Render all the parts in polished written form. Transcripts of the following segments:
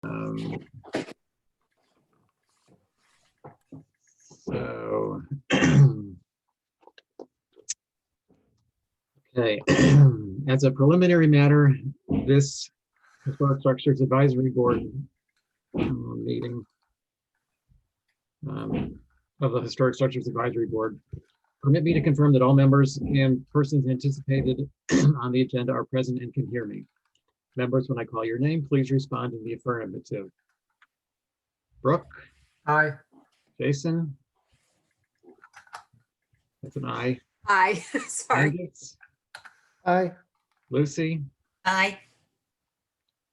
So, okay, as a preliminary matter, this Historic Structures Advisory Board meeting of the Historic Structures Advisory Board, permit me to confirm that all members and persons anticipated on the agenda are present and can hear me. Members, when I call your name, please respond in the affirmative. Brooke? Aye. Jason? That's an aye. Aye. Sorry. Angus? Aye. Lucy? Aye.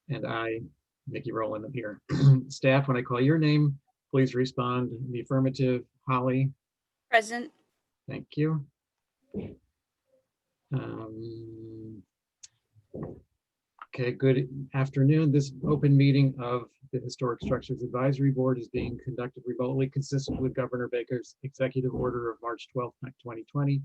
And I, Nikki Rowland, up here. Staff, when I call your name, please respond in the affirmative. Holly? Present. Thank you. Okay, good afternoon. This open meeting of the Historic Structures Advisory Board is being conducted remotely, consistent with Governor Baker's executive order of March 12th, 2020,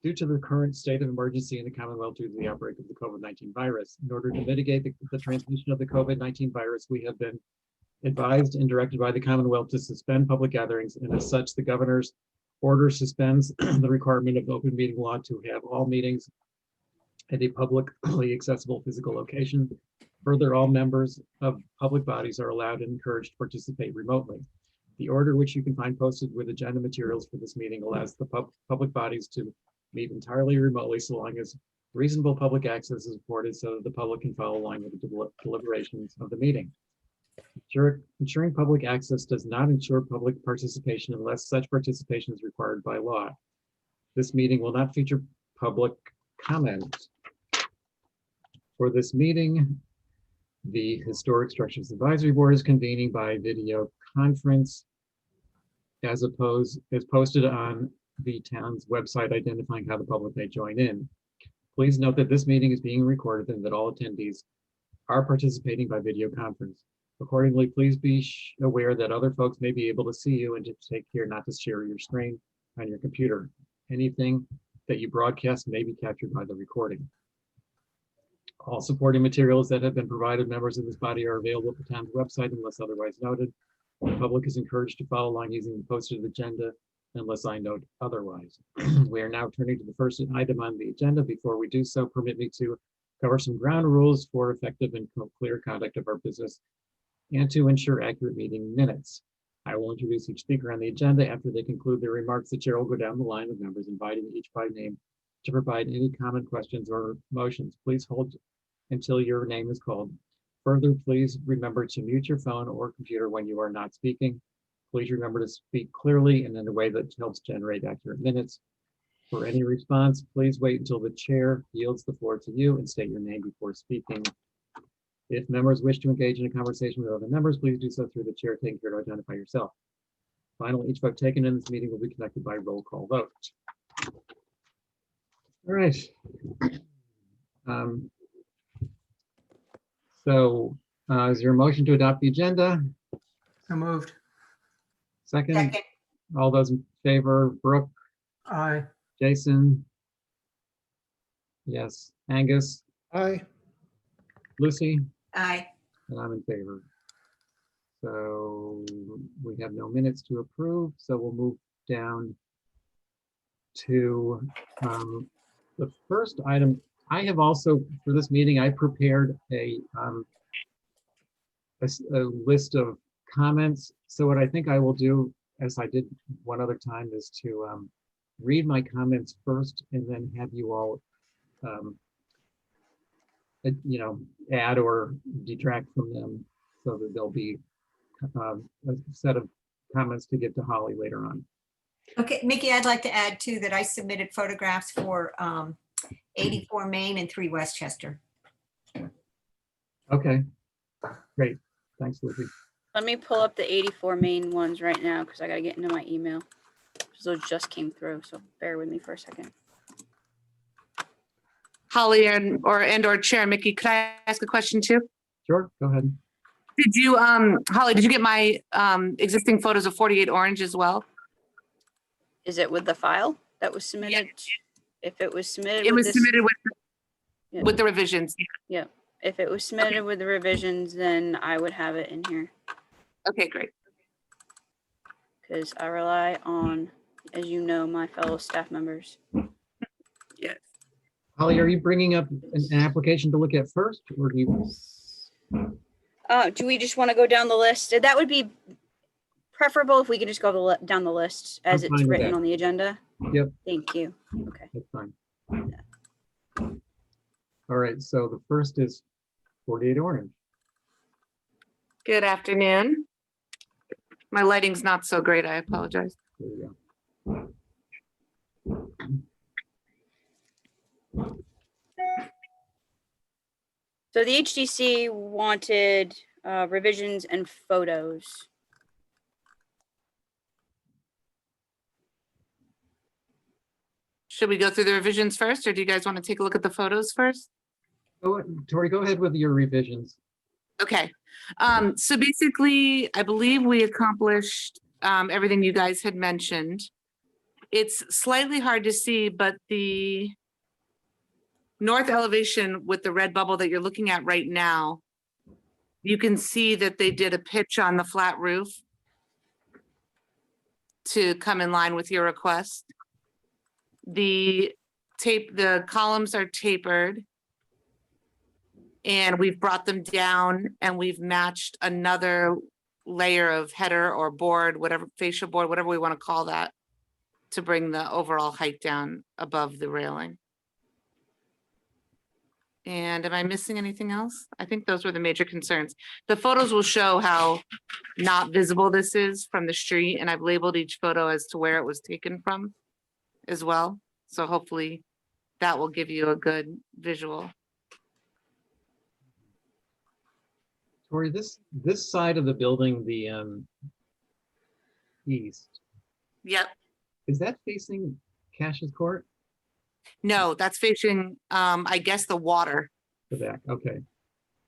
due to the current state of emergency in the Commonwealth due to the outbreak of the COVID-19 virus. In order to mitigate the transmission of the COVID-19 virus, we have been advised and directed by the Commonwealth to suspend public gatherings, and as such, the governor's order suspends the requirement of open meeting law to have all meetings at a publicly accessible physical location. Further, all members of public bodies are allowed and encouraged to participate remotely. The order, which you can find posted with agenda materials for this meeting, allows the public bodies to meet entirely remotely so long as reasonable public access is afforded so that the public can follow along with the deliberations of the meeting. Ensuring public access does not ensure public participation unless such participation is required by law. This meeting will not feature public comment. For this meeting, the Historic Structures Advisory Board is convening by video conference as posted on the town's website identifying how the public may join in. Please note that this meeting is being recorded and that all attendees are participating by video conference. Accordingly, please be aware that other folks may be able to see you and to take care not to share your screen on your computer. Anything that you broadcast may be captured by the recording. All supporting materials that have been provided members of this body are available at the town's website unless otherwise noted. The public is encouraged to follow along using the posted agenda unless I note otherwise. We are now turning to the first item on the agenda. Before we do so, permit me to cover some ground rules for effective and clear conduct of our business and to ensure accurate meeting minutes. I will introduce each speaker on the agenda. After they conclude their remarks, the chair will go down the line of members, inviting each by name to provide any comment, questions, or motions. Please hold until your name is called. Further, please remember to mute your phone or computer when you are not speaking. Please remember to speak clearly and in a way that helps generate accurate minutes. For any response, please wait until the chair yields the floor to you and state your name before speaking. If members wish to engage in a conversation with other members, please do so through the chair taking care to identify yourself. Finally, each vote taken in this meeting will be conducted by roll call vote. All right. Is there a motion to adopt the agenda? So moved. Second? Second. All those in favor, Brooke, Aye. Jason? Yes. Angus? Aye. Lucy? Aye. And I'm in favor. So we have no minutes to approve, so we'll move down to the first item. I have also, for this meeting, I prepared a list of comments. So what I think I will do, as I did one other time, is to read my comments first and then have you all add or detract from them so that there'll be a set of comments to get to Holly later on. Okay, Mickey, I'd like to add too that I submitted photographs for 84 Main and 3 Westchester. Okay, great. Thanks, Lucy. Let me pull up the 84 main ones right now because I got to get into my email. Those just came through, so bear with me for a second. Holly or Chair Mickey, could I ask a question too? Sure, go ahead. Did you, Holly, did you get my existing photos of 48 Orange as well? Is it with the file that was submitted? Yeah. If it was submitted, It was submitted Yeah. with the revisions. Yeah. If it was submitted with the revisions, then I would have it in here Okay, great. because I rely on, as you know, my fellow staff members. Yes. Holly, are you bringing up an application to look at first, or do you? Do we just want to go down the list? That would be preferable if we could just go down the list as I'm it's fine with written that. on the agenda. Yep. Thank you. Okay. That's fine. All right, so the first is 48 Orange. Good afternoon. My lighting's not so great. I apologize. There you go. So the HDC wanted revisions and photos. Should we go through the revisions first, or do you guys want to take a look at the photos first? Tori, go ahead with your revisions. Okay, so basically, I believe we accomplished everything you guys had mentioned. It's slightly hard to see, but the north elevation with the red bubble that you're looking at right now, you can see that they did a pitch on the flat roof to come in line with your request. The columns are tapered. And we've brought them down and we've matched another layer of header or board, whatever, fascia board, whatever we want to call that, to bring the overall height down above the railing. And am I missing anything else? I think those were the major concerns. The photos will show how not visible this is from the street, and I've labeled each photo as to where it was taken from as well. So hopefully that will give you a good visual. Tori, this side of the building, the east, Yep. is that facing Cash's Court? No, that's facing, I guess, the water, The back, okay.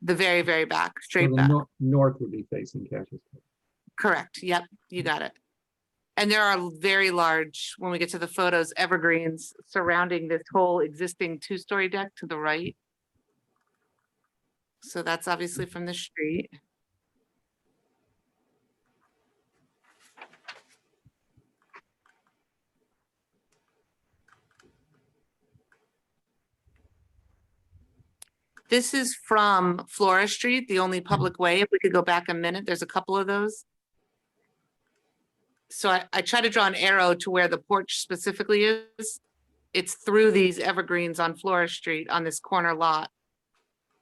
the very, very back, So straight the back. north would be facing Cash's Court. Correct. Yep, you got it. And there are very large, when we get to the photos, evergreens surrounding this whole existing two-story deck to the right. So that's obviously from the street. This is from Flora Street, the only public way. If we could go back a minute, there's a couple of those. So I try to draw an arrow to where the porch specifically is. It's through these evergreens on Flora Street on this corner lot.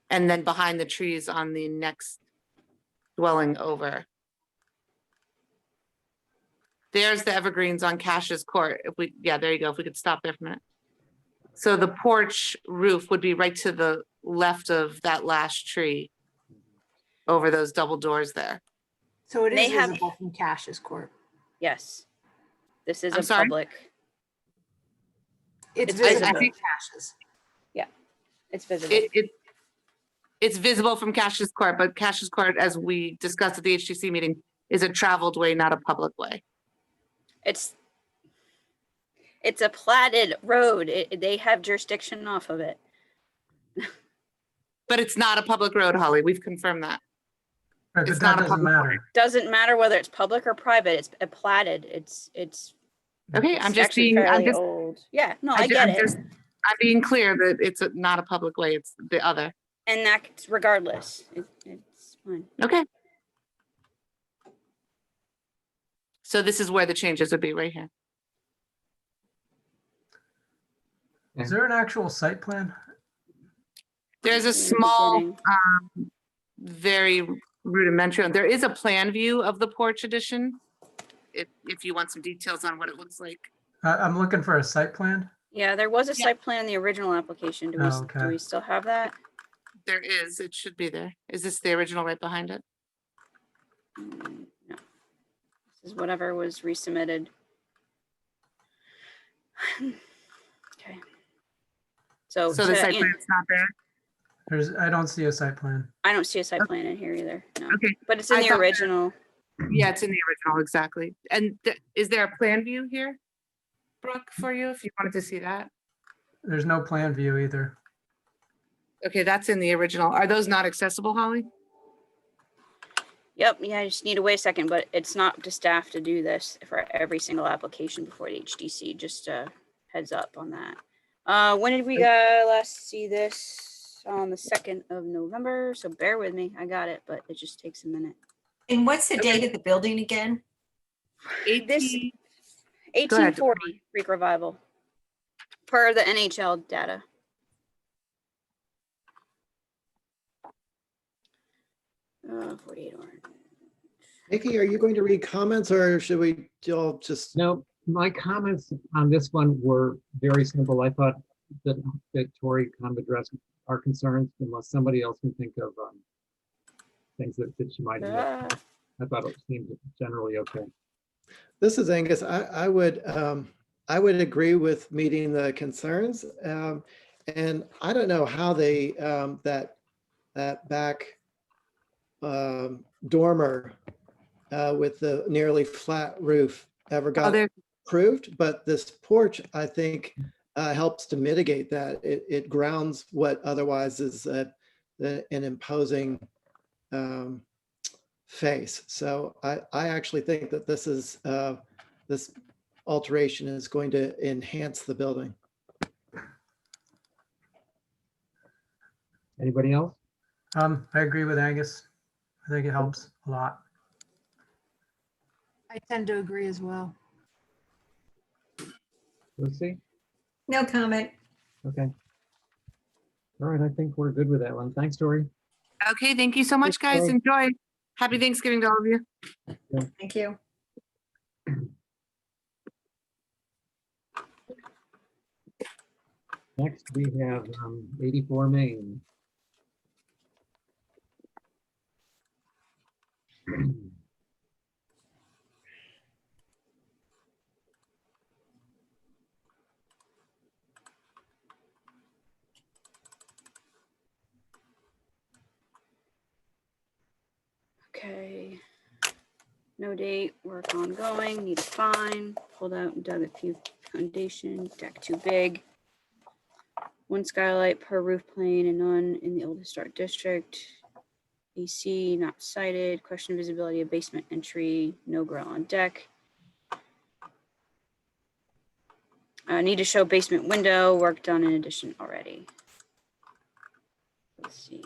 And then behind the trees on the next dwelling over. There's the evergreens on Cash's Court. If we, yeah, there you go. If we could stop there for a minute. So the porch roof would be right to the left of that last tree over those double doors there. So it They is have- visible from Cash's Court. Yes. This is I'm a sorry? public. It's It's visible visible. from Cash's. It's visible. It's visible from Cash's Court, but Cash's Court, as we discussed at the HTC meeting, is a traveled way, not a public way. It's a platted road. They have jurisdiction off of it. But it's not a public road, Holly. We've confirmed that. Right, It's but not that a doesn't public matter. Doesn't matter whether it's public or private. It's a platted. It's Okay, I'm just actually being, I'm fairly just, old. Yeah, no, I I ju- get I'm it. just- I'm being clear that it's not a public way. It's the other. And that's regardless. It's fine. Okay. So this is where the changes would be right here. Is there an actual site plan? There's a In the small, beginning. very rudimentary, there is a plan view of the porch addition. If you want some details on what it looks like. I'm looking for a site plan. Yeah, there was a Yeah. site plan in the original application. Do we, Oh, okay. do we still have that? There is, it should be there. Is this the original right behind it? No. This is whatever was resubmitted. Okay. So So the site yeah, plan's not there? I don't see a site plan. I don't see a site plan in here either. No. Okay. But it's in I the thought- original. Yeah, it's in the original, exactly. And is there a plan view here, Brooke, for you, if you wanted to see that? There's no plan view either. Okay, that's in the original. Are those not accessible, Holly? Yep, yeah, I just need to wait a second, but it's not up to staff to do this for every single application before the HDC, just heads up on that. When did we last see this? On the 2nd of November, so bear with me, I got it, but it just takes a minute. And what's the date of the building again? This 18 Go ahead. 1840 Greek revival, per the NHL data. 48 orange. Nikki, are you going to read comments or should we all just? No, my comments on this one were very simple. I thought that Tori kind of addressed our concerns, unless somebody else can think of things that she might have. I thought it seemed generally okay. This is Angus. I would agree with meeting the concerns. And I don't know how they, that back dormer with the nearly flat roof ever got approved, but this porch, I think, helps to mitigate that. It grounds what otherwise is an imposing face. So I actually think that this is this alteration is going to enhance the building. Anybody else? I agree with Angus. I think it helps a lot. I tend to agree as well. Lucy? No comment. Okay. All right, I think we're good with that one. Thanks, Tori. Okay, thank you so much, guys. Thanks. Enjoy. Happy Thanksgiving to all of you. Thank you. Next, we have 84 Main. Okay. No date, work ongoing, need a fine, pulled out and dug a few foundation, deck too big. 1 skylight per roof plane and none in the old historic district. AC not cited, question visibility of basement entry, no grill on deck. Need to show basement window, work done in addition already. Let's see.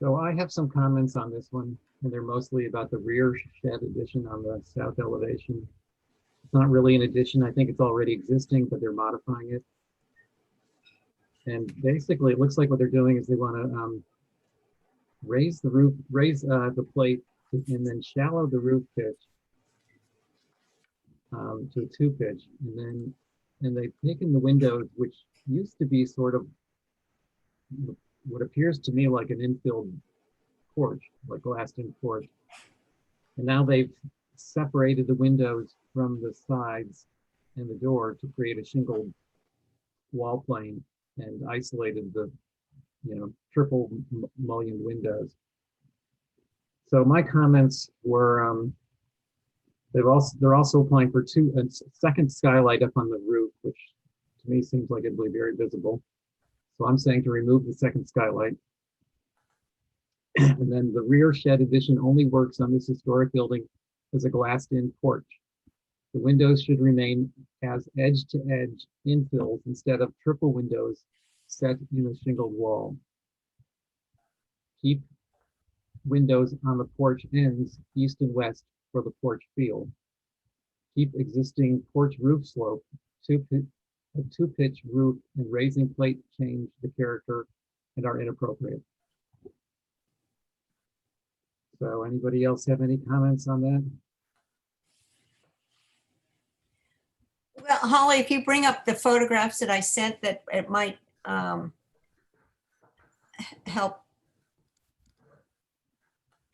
So I have some comments on this one, and they're mostly about the rear shed addition on the south elevation. It's not really an addition. I think it's already existing, but they're modifying it. And basically, it looks like what they're doing is they want to raise the roof, raise the plate, and then shallow the roof pitch to a 2 pitch. And they've taken the windows, which used to be sort of what appears to me like an infilled porch, like glassed-in porch. And now they've separated the windows from the sides and the door to create a shingled wall plane and isolated the, triple mullioned windows. So my comments were, they're also applying for a second skylight up on the roof, which to me seems like it'd be very visible. So I'm saying to remove the second skylight. And then the rear shed addition only works on this historic building as a glassed-in porch. The windows should remain as edge-to-edge infills instead of triple windows set in a shingled wall. Keep windows on the porch ends east and west for the porch feel. Keep existing porch roof slope, a 2-pitch roof, and raising plate change the character and are inappropriate. So anybody else have any comments on that? Well, Holly, if you bring up the photographs that I sent, that it might help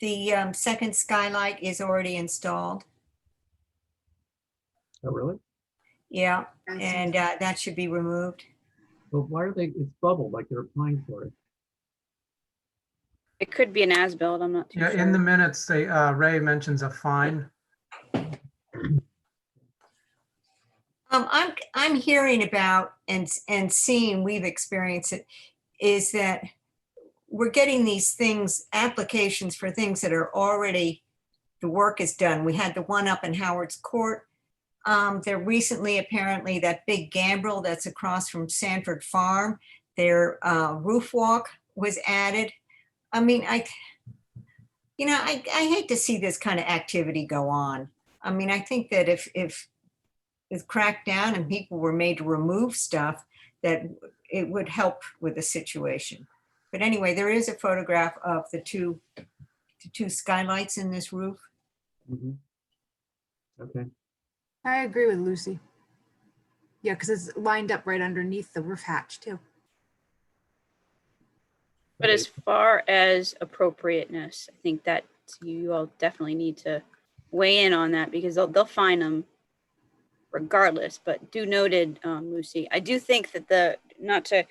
The second skylight is already installed. Oh, really? Yeah, I see. and that should be removed. Well, why are they, it's bubbled like they're applying for it? It could be an as-built, I'm not too Yeah, sure. in the minutes, they, Ray mentions a fine. I'm hearing about and seeing, we've experienced it, is that we're getting these things, applications for things that are already, the work is done. We had the one up in Howard's Court. There recently, apparently, that big gambrel that's across from Sanford Farm, their roof walk was added. I mean, I hate to see this kind of activity go on. I mean, I think that if it's cracked down and people were made to remove stuff, that it would help with the situation. But anyway, there is a photograph of the two skylights in this roof. Mhm. Okay, I agree with Lucy. Yeah, because it's lined up right underneath the roof hatch too. But as far as appropriateness, I think that you all definitely need to weigh in on that because they'll fine them regardless. But do noted, Lucy, I do think that not to,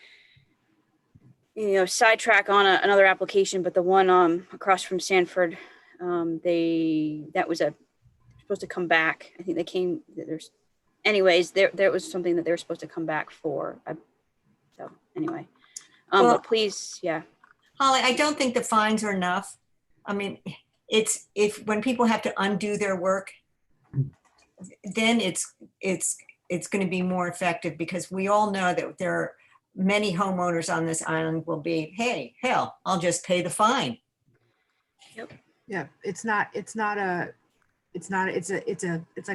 sidetrack on another application, but the one across from Sanford, that was supposed to come back. I think there was something that they were supposed to come back for. So anyway, Well- but please, yeah. Holly, I don't think the fines are enough. I mean, when people have to undo their work, then it's going to be more effective because we all know that there are many homeowners on this island will be, hey, hell, I'll just pay the fine. Yeah, it's like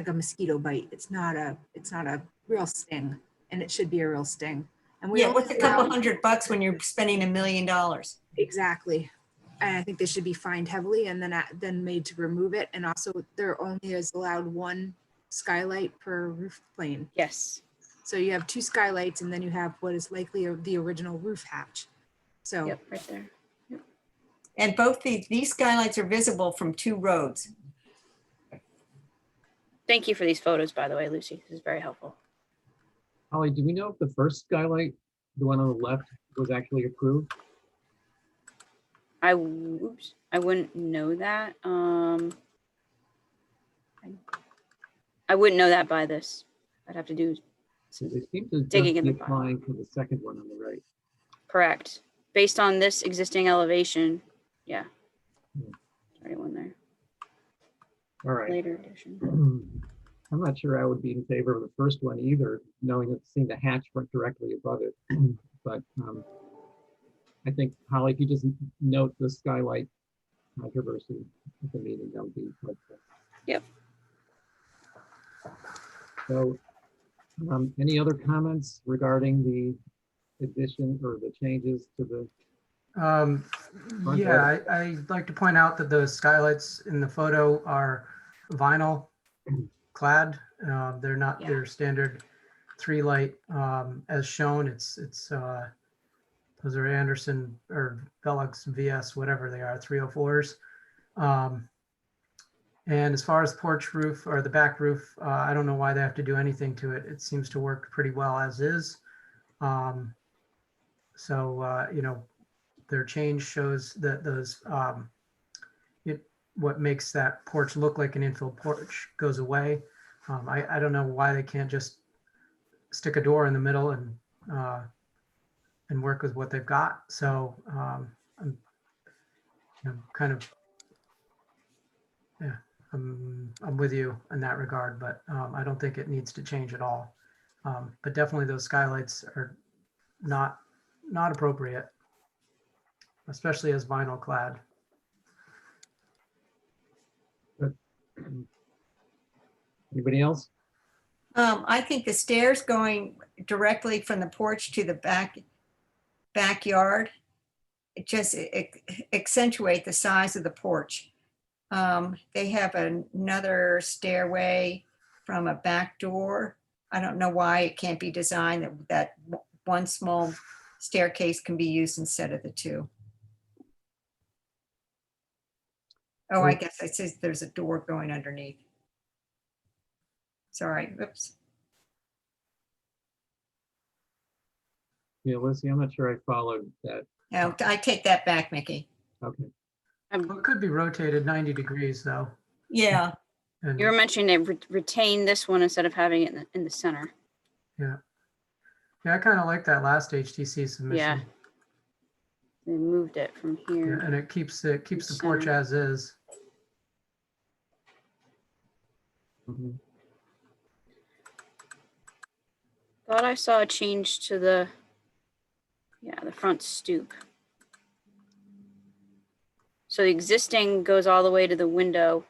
a mosquito bite. It's not a real sting, and it should be a real sting. And we Yeah, only what's a couple allow- $100 when you're spending $1 million? Exactly. And I think they should be fined heavily and then made to remove it. And also there only is allowed one skylight per roof plane. Yes. So you have two skylights and then you have what is likely the original roof hatch. So Yep, right there. And both these skylights are visible from two roads. Thank you for these photos, by the way, Lucy. This is very helpful. Holly, do we know if the first skylight, the one on the left, was actually approved? I wouldn't know that. I wouldn't know that by this. I'd have to do So they seem to Digging just in be the file. applying for the second one on the right. correct. Based on this existing elevation, yeah. Hmm. Already one there. All right. Later addition. I'm not sure I would be in favor of the first one either, knowing that seeing the hatch right directly above it. But I think, Holly, if you just note the skylight controversy at the meeting, that would be helpful. Yep. So, any other comments regarding the addition or the changes to the, Yeah, I'd like to point out that the skylights in the photo are vinyl clad. They're not Yeah. their standard 3-light as shown. It's those are Anderson or Velux VS, whatever they are, 304s. And as far as porch roof or the back roof, I don't know why they have to do anything to it. It seems to work pretty well as is. Their change shows that those what makes that porch look like an infill porch goes away. I don't know why they can't just stick a door in the middle and work with what they've got. So I'm kind of, yeah, I'm with you in that regard, but I don't think it needs to change at all. But definitely those skylights are not appropriate, especially as vinyl clad. anybody else? I think the stairs going directly from the porch to the backyard, it just accentuate the size of the porch. They have another stairway from a back door. I don't know why it can't be designed that one small staircase can be used instead of the two. Oh, I guess it says there's a door going underneath. Sorry, oops. Yeah, Lucy, I'm not sure I followed that. No, I take that back, Mickey. Okay. Well, it could be rotated 90 degrees though. Yeah, And You were mentioning they retain this one instead of having it in the center. yeah, I kind of like that last HTC submission. They moved it from Yeah, here. and it keeps the porch Center. as is. Mhm. Thought I saw a change to the front stoop. So the existing goes all the way to the window.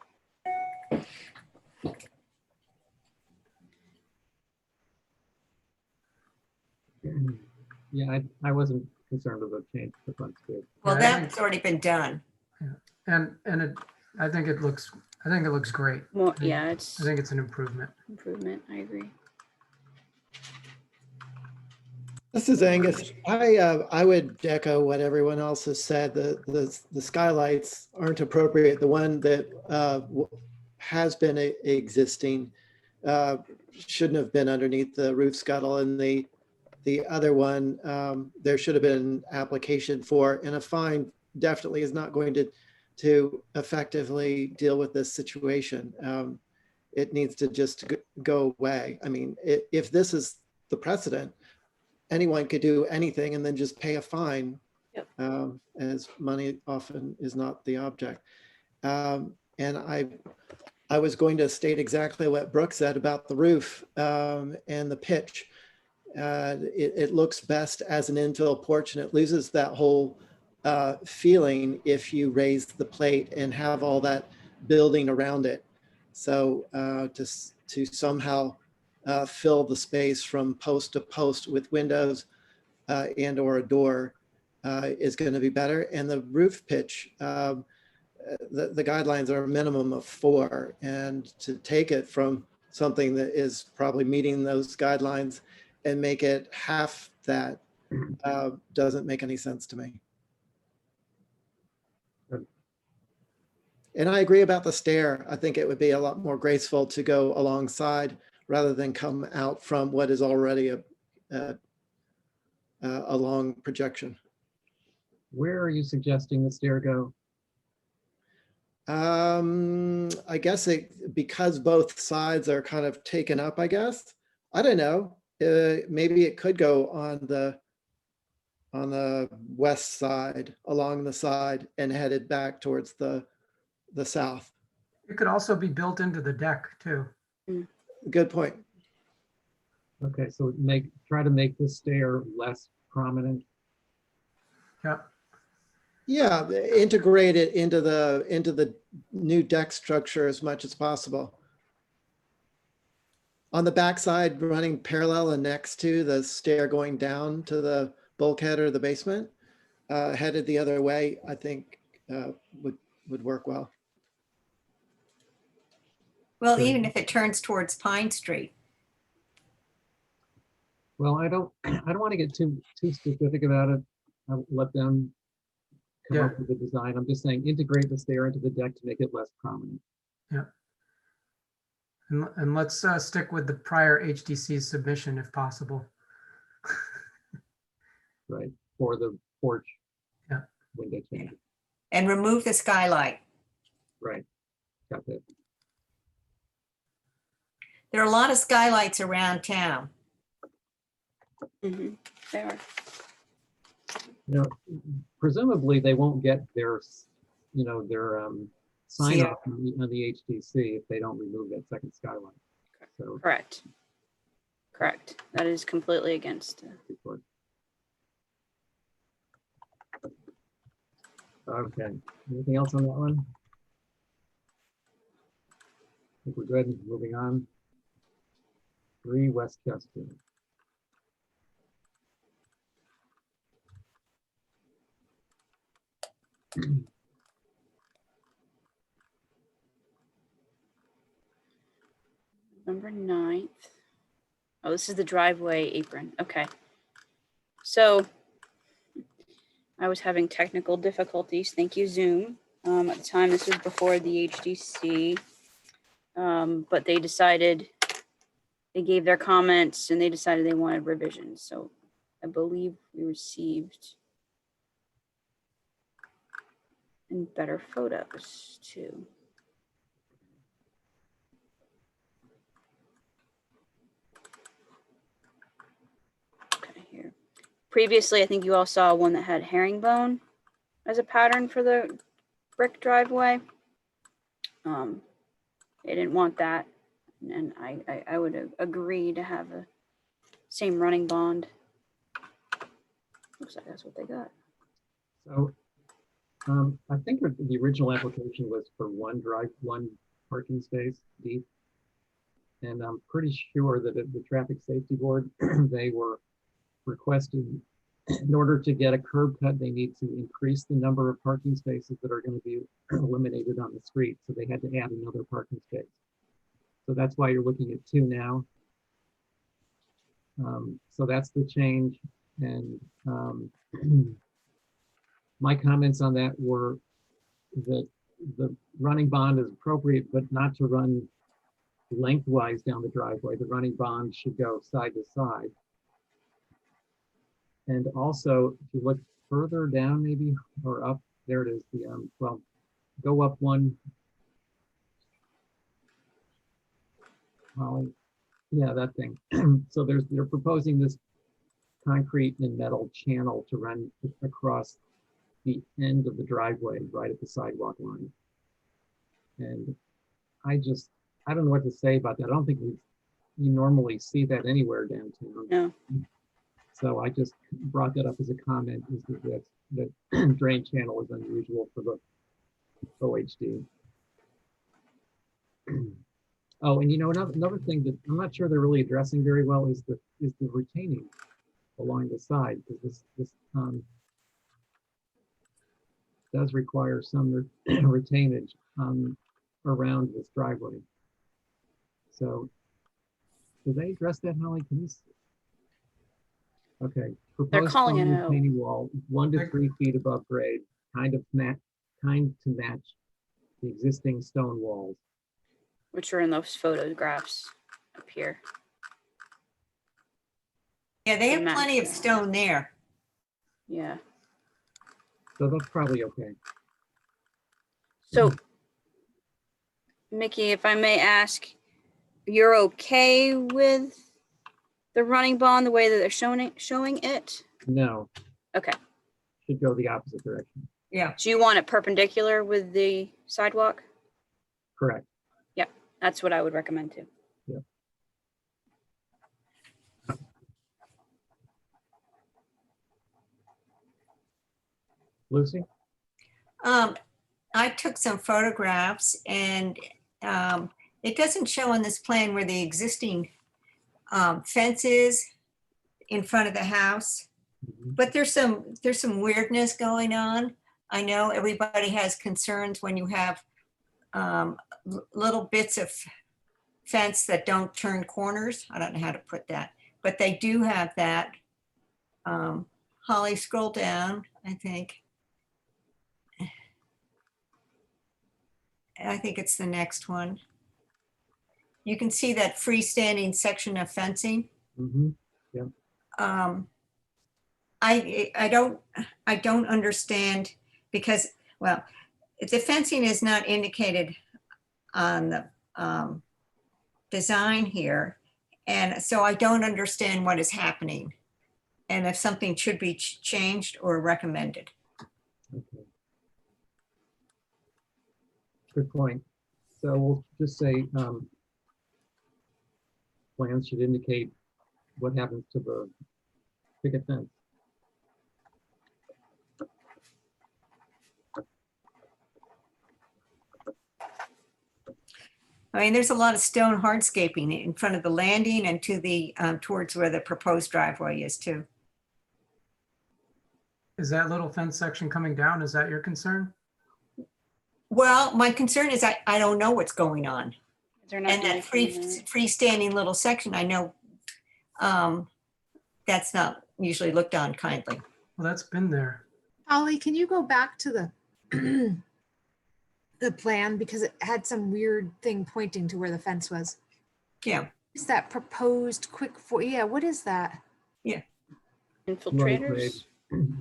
Yeah, I wasn't concerned with the change to the front stoop. well, Yeah, I that's already been done. And I think it looks great. More, I yeah, it's think it's an improvement. improvement. I agree. This is Angus. I would echo what everyone else has said. The skylights aren't appropriate. The one that has been existing shouldn't have been underneath the roof scuttle, and the other one there should have been an application for, and a fine definitely is not going to effectively deal with this situation. It needs to just go away. I mean, if this is the precedent, anyone could do anything and then just pay a fine, Yep. as money often is not the object. And I was going to state exactly what Brooke said about the roof and the pitch. It looks best as an infill porch, and it loses that whole feeling if you raise the plate and have all that building around it. So to somehow fill the space from post to post with windows and or a door is going to be better. And the roof pitch, the guidelines are a minimum of 4, and to take it from something that is probably meeting those guidelines and make it half that doesn't make any sense to me. And I agree about the stair. I think it would be a lot more graceful to go alongside rather than come out from what is already a long projection. Where are you suggesting the stair go? I guess because both sides are kind of taken up, I guess. I don't know. Maybe it could go on the west side, along the side, and headed back towards the south. It could also be built into the deck too. Good point. Okay, so try to make the stair less prominent. Yeah. Yeah, integrate it into the new deck structure as much as possible. On the backside, running parallel and next to the stair going down to the bulkhead or the basement, headed the other way, I think would work well. Well, even if it turns towards Pine Street. Well, I don't want to get too specific about it. I'll let them come Yeah. up with the design. I'm just saying integrate the stair into the deck to make it less prominent. Yeah. And let's stick with the prior HTC submission if possible. Right, for the porch. Yeah. Window change. And remove the skylight. Right, got that. There are a lot of skylights around town. Mhm. They are. You know, presumably they won't get their sign CO. off on the HTC if they don't remove that second skylight. So, Correct. Correct. That is completely against. report. Okay, anything else on that one? I think we're good. Moving on. 3 Westchester. November 9th. Oh, this is the driveway apron. Okay. So I was having technical difficulties. Thank you, Zoom. At the time, this was before the HDC. But they decided, they gave their comments and they decided they wanted revisions. So I believe we received and better photos too. Okay, here. Previously, I think you all saw one that had herringbone as a pattern for the brick driveway. They didn't want that, and I would agree to have the same running bond. Looks like that's what they got. So I think the original application was for one parking space deep. And I'm pretty sure that at the Traffic Safety Board, they were requesting, in order to get a curb cut, they need to increase the number of parking spaces that are going to be eliminated on the street. So they had to add another parking space. So that's why you're looking at 2 now. So that's the change. And my comments on that were that the running bond is appropriate, but not to run lengthwise down the driveway. The running bond should go side to side. And also, if you look further down, maybe, or up, there it is, the, well, go up one. Holly, yeah, that thing. So they're proposing this concrete and metal channel to run across the end of the driveway, right at the sidewalk line. And I don't know what to say about that. I don't think you normally see that anywhere downtown. No. So I just brought that up as a comment, is that drain channel is unusual for the OHD. Oh, and another thing that I'm not sure they're really addressing very well is the retaining along the side, because this does require some retainage around this driveway. So, do they address that, Holly? Can you? Okay. They're Proposed calling stone it out. retaining wall 1 to 3 feet above grade, kind to match the existing stone walls. Which are in those photographs up here. Yeah, they have Match plenty of that. stone there. Yeah. So that's probably okay. So, Mickey, if I may ask, you're okay with the running bond the way that they're showing it? No, Okay. should go the opposite direction. Yeah. Do you want it perpendicular with the sidewalk? Correct. That's what I would recommend too. Lucy? I took some photographs and it doesn't show on this plan where the existing fence is in front of the house, Mhm. but there's some weirdness going on. I know everybody has concerns when you have little bits of fence that don't turn corners. I don't know how to put that, but they do have that. Holly, scroll down, I think. I think it's the next one. You can see that freestanding section of fencing. Mhm. I don't understand because, well, the fencing is not indicated on the design here. And so I don't understand what is happening and if something should be changed or recommended. Okay. Good point. So we'll just say plans should indicate what happens to the picket fence. I mean, there's a lot of stone hardscaping in front of the landing and to the towards where the proposed driveway is too. Is that little fence section coming down? Is that your concern? Well, my concern is I don't know what's going on. Is there not And that anything there? freestanding little section, I know that's not usually looked on kindly. Well, that's been there. Holly, can you go back to the the plan because it had some weird thing pointing to where the fence was. Yeah, Is that proposed quick for, yeah, what is that? Infiltrators.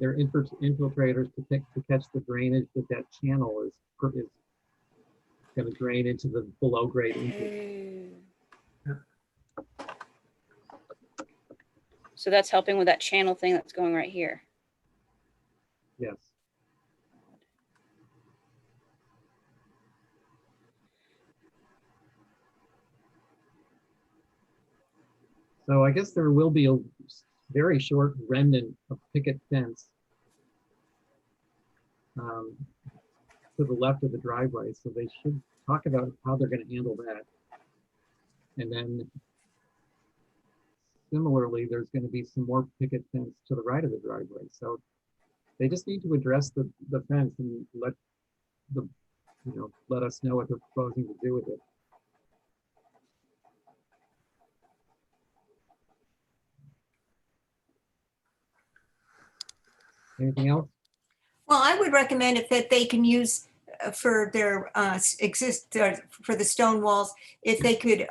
They're infiltrators to catch the drainage that channel is going to drain into the below grade. So that's helping with that channel thing that's going right here. Yes. So I guess there will be a very short remnant of picket fence to the left of the driveway. So they should talk about how they're going to handle that. And then similarly, there's going to be some more picket fence to the right of the driveway. So they just need to address the fence and let us know what they're proposing to do with it. Anything else? well, I would recommend if that they can use for their for the stone walls, if they could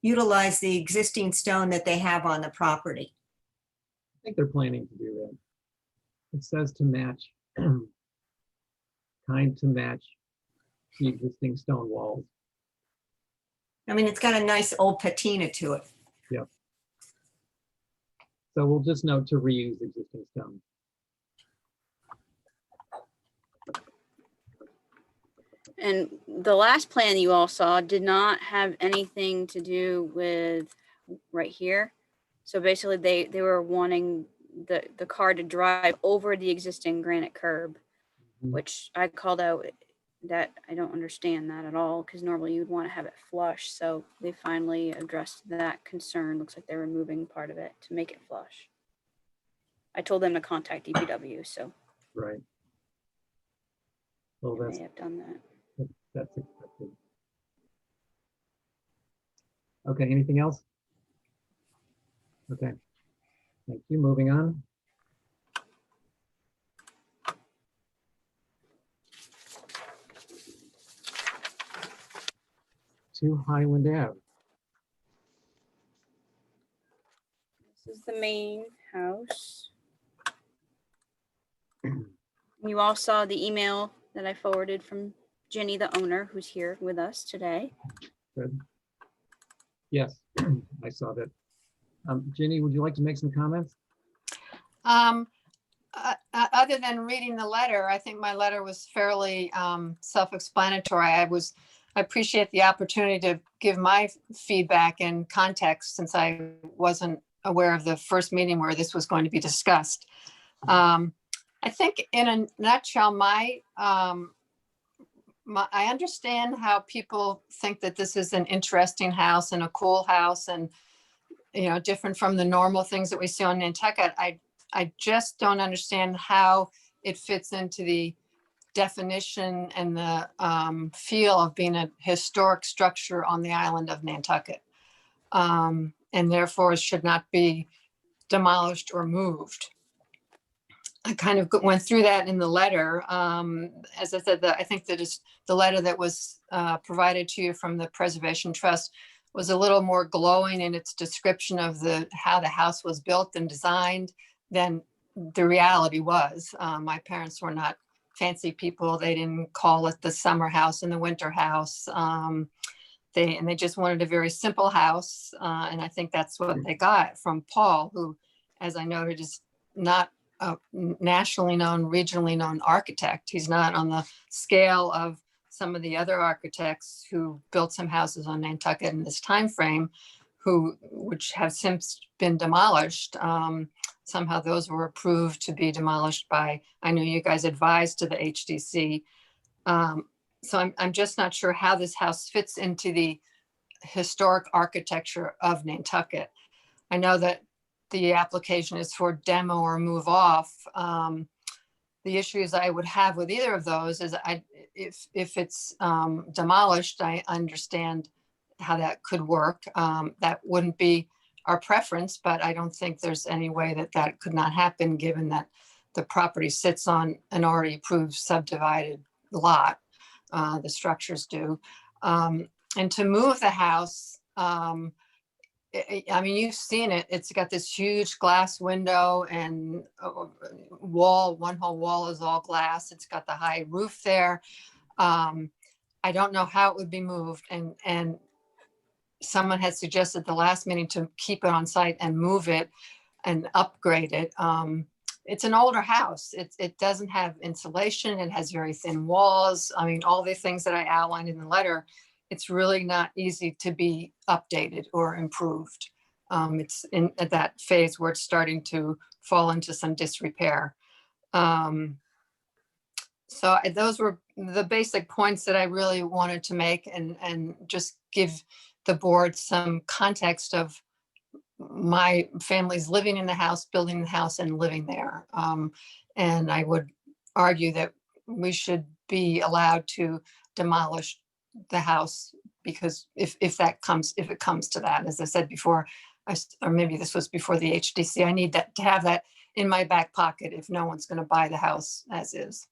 utilize the existing stone that they have on the property. I think they're planning to do that. It says to match, kind to match the existing stone walls. I mean, it's got a nice old patina to it. So we'll just note to reuse existing stone. And the last plan you all saw did not have anything to do with right here. So basically they were wanting the car to drive over the existing granite curb, which I called out that I don't understand that at all, because normally you'd want to have it flush. So they finally addressed that concern. Looks like they're removing part of it to make it flush. I told them to contact DPW, so Right. Well, they may have done that. that's expected. Okay, anything else? Okay, thank you. Moving on. To Highland Ave. This is the main house. You all saw the email that I forwarded from Jenny, the owner, who's here with us today. Good. Yes, I saw that. Ginny, would you like to make some comments? Other than reading the letter, I think my letter was fairly self-explanatory. I appreciate the opportunity to give my feedback and context since I wasn't aware of the first meeting where this was going to be discussed. I think in a nutshell, I understand how people think that this is an interesting house and a cool house and, different from the normal things that we see on Nantucket. I just don't understand how it fits into the definition and the feel of being a historic structure on the island of Nantucket. And therefore it should not be demolished or moved. I kind of went through that in the letter. As I said, I think that is the letter that was provided to you from the Preservation Trust was a little more glowing in its description of how the house was built and designed than the reality was. My parents were not fancy people. They didn't call it the summer house and the winter house. They just wanted a very simple house. And I think that's what they got from Paul, who, as I noted, is not a nationally known, regionally known architect. He's not on the scale of some of the other architects who built some houses on Nantucket in this time frame, which have since been demolished. Somehow those were approved to be demolished by, I know you guys advised to the HDC. So I'm just not sure how this house fits into the historic architecture of Nantucket. I know that the application is for demo or move off. The issues I would have with either of those is if it's demolished, I understand how that could work. That wouldn't be our preference, but I don't think there's any way that could not happen given that the property sits on an already approved subdivided lot. the structures do. And to move the house, I mean, you've seen it. It's got this huge glass window and wall. One whole wall is all glass. It's got the high roof there. I don't know how it would be moved. And someone had suggested the last meeting to keep it on site and move it and upgrade it. It's an older house. It doesn't have insulation. It has very thin walls. I mean, all the things that I outlined in the letter, it's really not easy to be updated or improved. It's at that phase where it's starting to fall into some disrepair. So those were the basic points that I really wanted to make and just give the board some context of my family's living in the house, building the house and living there. And I would argue that we should be allowed to demolish the house because if it comes to that, as I said before, or maybe this was before the HDC, I need that to have that in my back pocket if no one's going to buy the house as is.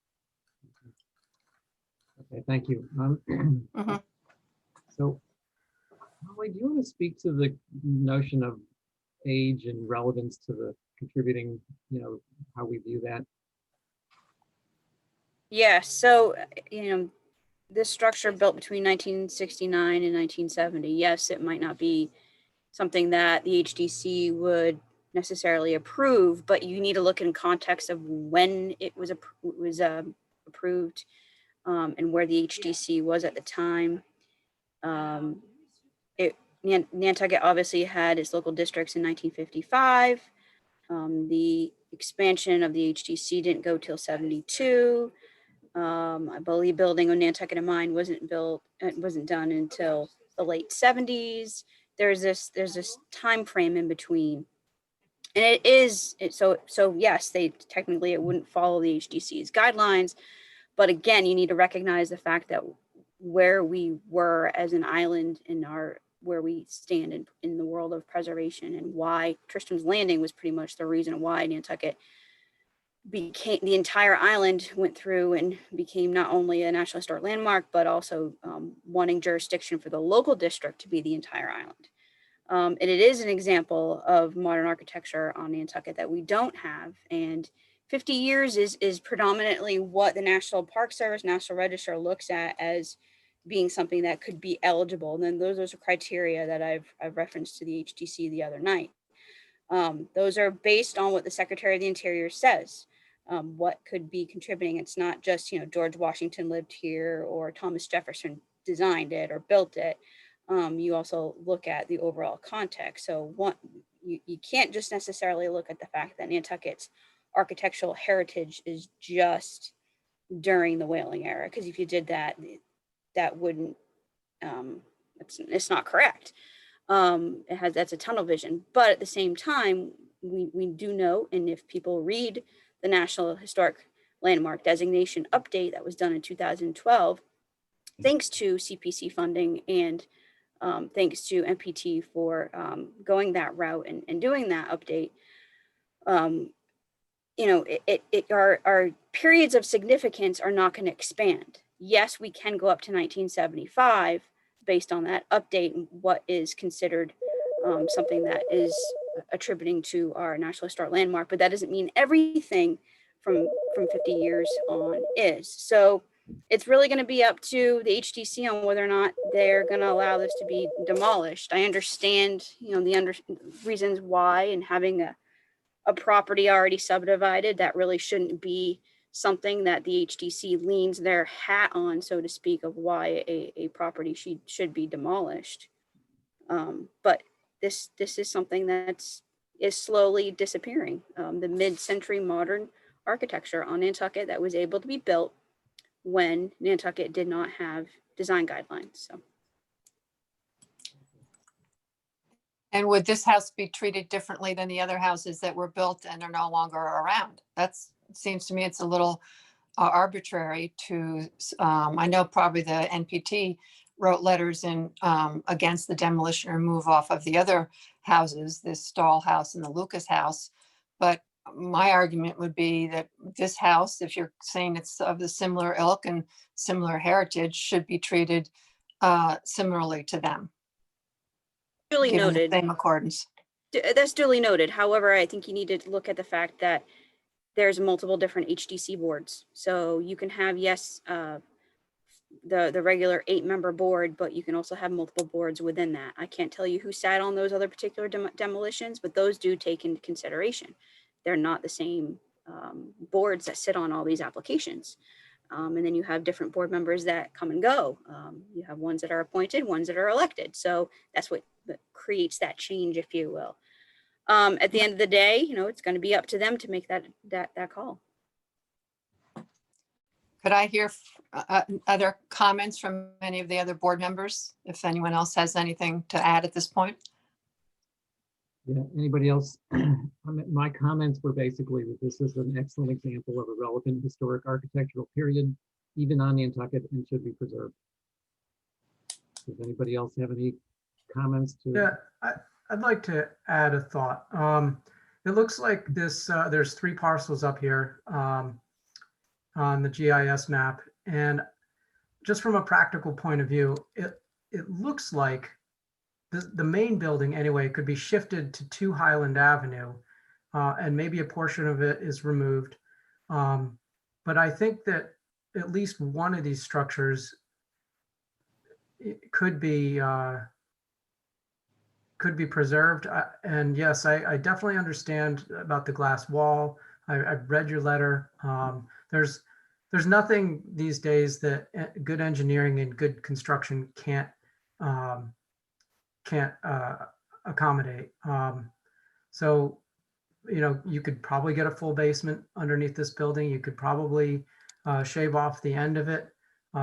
Okay, thank you. Mhm. So, Holly, do you want to speak to the notion of age and relevance to the contributing, how we view that? Yeah, so, this structure built between 1969 and 1970, yes, it might not be something that the HDC would necessarily approve, but you need to look in context of when it was approved and where the HDC was at the time. Nantucket obviously had its local districts in 1955. The expansion of the HDC didn't go till 72. I believe building on Nantucket and Mine wasn't done until the late 70s. There's this time frame in between. And so yes, it wouldn't follow the HDC's guidelines, but again, you need to recognize the fact that where we were as an island where we stand in the world of preservation, and why Tristram's Landing was pretty much the reason why Nantucket became, the entire island went through and became not only a National Historic Landmark, but also wanting jurisdiction for the local district to be the entire island. And it is an example of modern architecture on Nantucket that we don't have. And 50 years is predominantly what the National Park Service, National Register looks at as being something that could be eligible. And then those are criteria that I've referenced to the HTC the other night. Those are based on what the Secretary of the Interior says, what could be contributing. It's not just, George Washington lived here or Thomas Jefferson designed it or built it. You also look at the overall context. So you can't just necessarily look at the fact that Nantucket's architectural heritage is just during the whaling era, because if you did that, that wouldn't, it's not correct. That's a tunnel vision. But at the same time, we do know, and if people read the National Historic Landmark Designation update that was done in 2012, thanks to CPC funding and thanks to MPT for going that route and doing that update, our periods of significance are not going to expand. Yes, we can go up to 1975 based on that update and what is considered something that is attributing to our National Historic Landmark, but that doesn't mean everything from 50 years on is. So it's really going to be up to the HDC on whether or not they're going to allow this to be demolished. I understand, the reasons why, and having a property already subdivided, that really shouldn't be something that the HDC leans their hat on, so to speak, of why a property should be demolished. But this is something is slowly disappearing. The mid-century modern architecture on Nantucket that was able to be built when Nantucket did not have design guidelines. So. And would this house be treated differently than the other houses that were built and are no longer around? It seems to me it's a little arbitrary to, I know probably the NPT wrote letters in against the demolition or move off of the other houses, this Stahl house and the Lucas house, but my argument would be that this house, if you're saying it's of the similar ilk and similar heritage, should be treated similarly to them, Duly given the noted. same accordance. That's duly noted. However, I think you need to look at the fact that there's multiple different HDC boards. So you can have, yes, the regular 8-member board, but you can also have multiple boards within that. I can't tell you who sat on those other particular demolitions, but those do take into consideration. They're not the same boards that sit on all these applications. And then you have different board members that come and go. You have ones that are appointed, ones that are elected. So that's what creates that change, if you will. At the end of the day, it's going to be up to them to make that call. Could I hear other comments from any of the other board members? If anyone else has anything to add at this point? Yeah, anybody else? My comments were basically that this is an excellent example of a relevant historic architectural period, even on Nantucket, and should be preserved. Does anybody else have any comments to? Yeah, I'd like to add a thought. It looks like this, there's 3 parcels up here on the GIS map. And just from a practical point of view, it looks like the main building anyway could be shifted to 2 Highland Avenue, and maybe a portion of it is removed. But I think that at least one of these structures could be preserved. And yes, I definitely understand about the glass wall. I've read your letter. There's nothing these days that good engineering and good construction can't accommodate. So, you could probably get a full basement underneath this building. You could probably shave off the end of it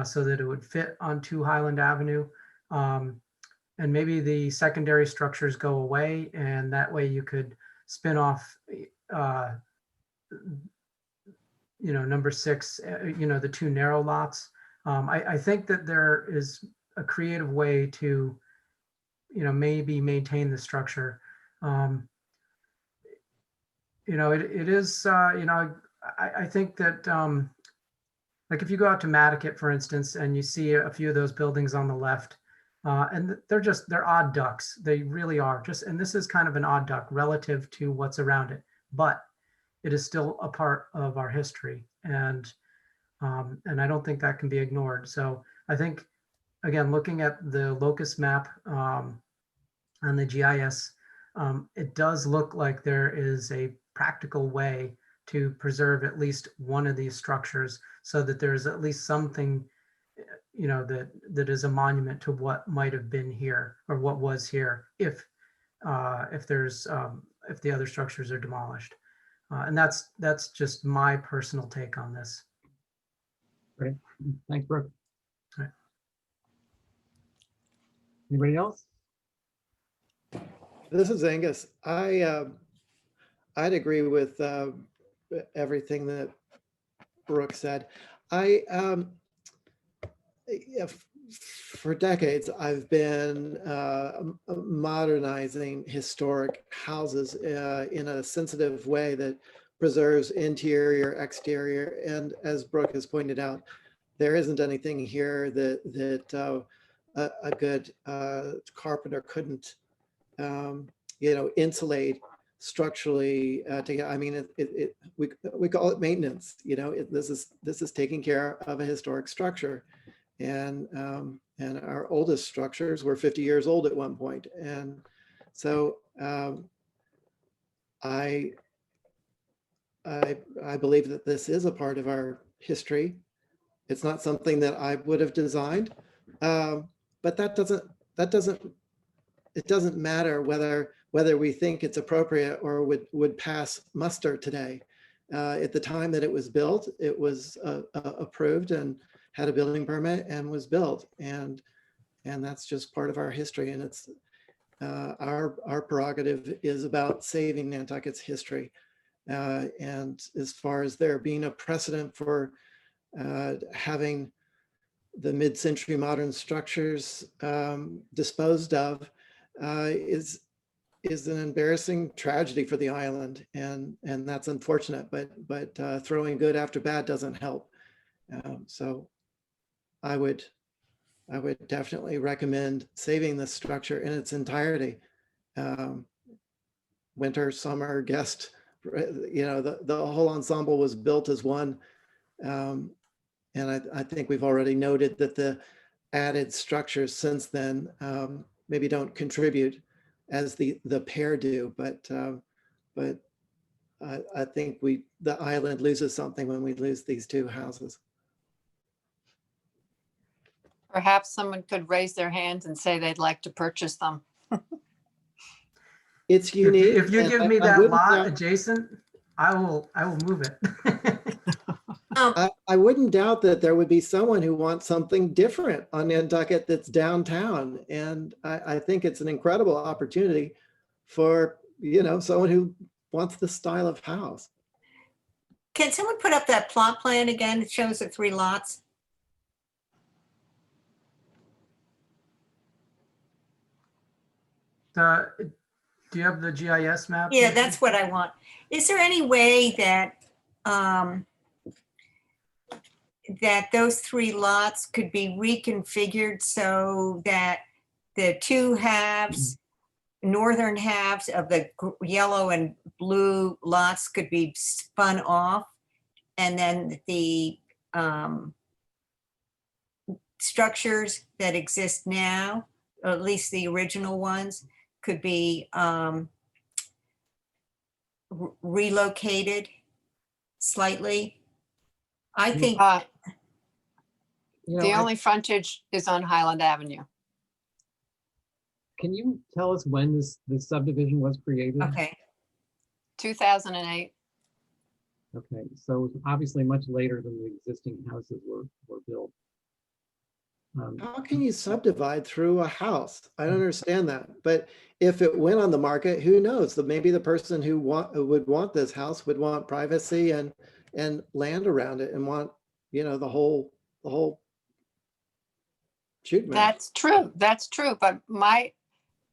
so that it would fit on 2 Highland Avenue. And maybe the secondary structures go away, and that way you could spin off, number 6, the 2 narrow lots. I think that there is a creative way to, maybe maintain the structure. It is, I think that, like if you go out to Matticat, for instance, and you see a few of those buildings on the left, and they're odd ducks. They really are. And this is kind of an odd duck relative to what's around it, but it is still a part of our history. And I don't think that can be ignored. So I think, again, looking at the locus map on the GIS, it does look like there is a practical way to preserve at least one of these structures so that there's at least something, that is a monument to what might have been here or what was here if the other structures are demolished. And that's just my personal take on this. Great. Thanks, Brooke. All right. Anybody else? This is Angus. I'd agree with everything that Brooke said. For decades, I've been modernizing historic houses in a sensitive way that preserves interior, exterior, and as Brooke has pointed out, there isn't anything here that a good carpenter couldn't, insulate structurally. We call it maintenance. This is taking care of a historic structure. And our oldest structures were 50 years old at one point. And so I believe that this is a part of our history. It's not something that I would have designed, but it doesn't matter whether we think it's appropriate or would pass muster today. At the time that it was built, it was approved and had a building permit and was built, and that's just part of our history. And it's our prerogative is about saving Nantucket's history. And as far as there being a precedent for having the mid-century modern structures disposed of, is is an embarrassing tragedy for the island, and that's unfortunate. But throwing good after bad doesn't help. So I would definitely recommend saving this structure in its entirety. Winter, summer, guest, the whole ensemble was built as one. And I think we've already noted that the added structures since then maybe don't contribute as the pair do, but I think the island loses something when we lose these two houses. Perhaps someone could raise their hands and say they'd like to purchase them. It's unique. If you and give me I that wouldn't lot doubt- adjacent, I will move it. I wouldn't doubt that there would be someone who wants something different on Nantucket that's downtown. And I think it's an incredible opportunity for, someone who wants this style of house. Can someone put up that plot plan again? It shows the 3 lots. Do you have the GIS map? Yeah, that's what I want. Is there any way that that those 3 lots could be reconfigured so that the 2 halves, northern halves of the yellow and blue lots could be spun off, and then the structures that exist now, or at least the original ones, could be relocated slightly? I think, The only frontage is on Highland Avenue. Can you tell us when this subdivision was created? okay, 2008. Okay, so it's obviously much later than the existing houses were built. How can you subdivide through a house? I don't understand that. But if it went on the market, who knows? Maybe the person who would want this house would want privacy and land around it and want, the whole shoot match. That's true. But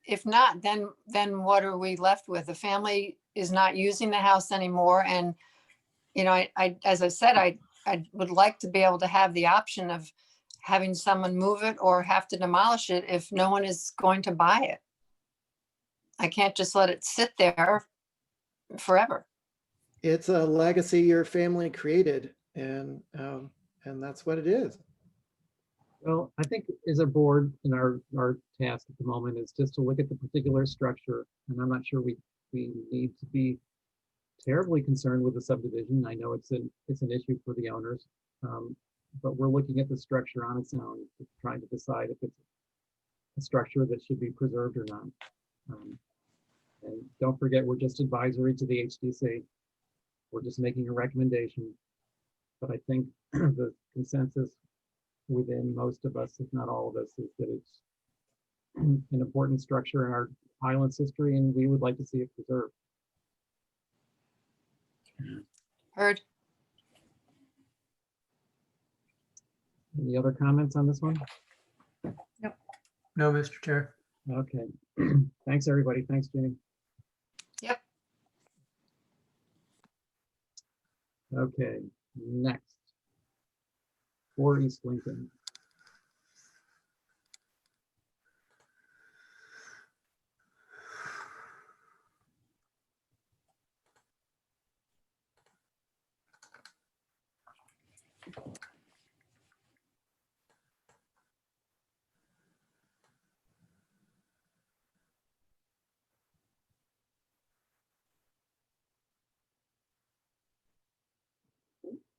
if not, then what are we left with? The family is not using the house anymore. And, as I said, I would like to be able to have the option of having someone move it or have to demolish it if no one is going to buy it. I can't just let it sit there forever. It's a legacy your family created, and that's what it is. Well, I think as a board, and our task at the moment is just to look at the particular structure, and I'm not sure we need to be terribly concerned with the subdivision. I know it's an issue for the owners, but we're looking at the structure on its own, trying to decide if it's a structure that should be preserved or not. And don't forget, we're just advisory to the HDC. We're just making a recommendation. But I think the consensus within most of us, if not all of us, is that it's an important structure in our island's history, and we would like to see it preserved. Heard. Any other comments on this one? No, Mr. Chair. Okay. Thanks, everybody. Thanks, Jenny. Yep. Okay, next. 4 East Lincoln.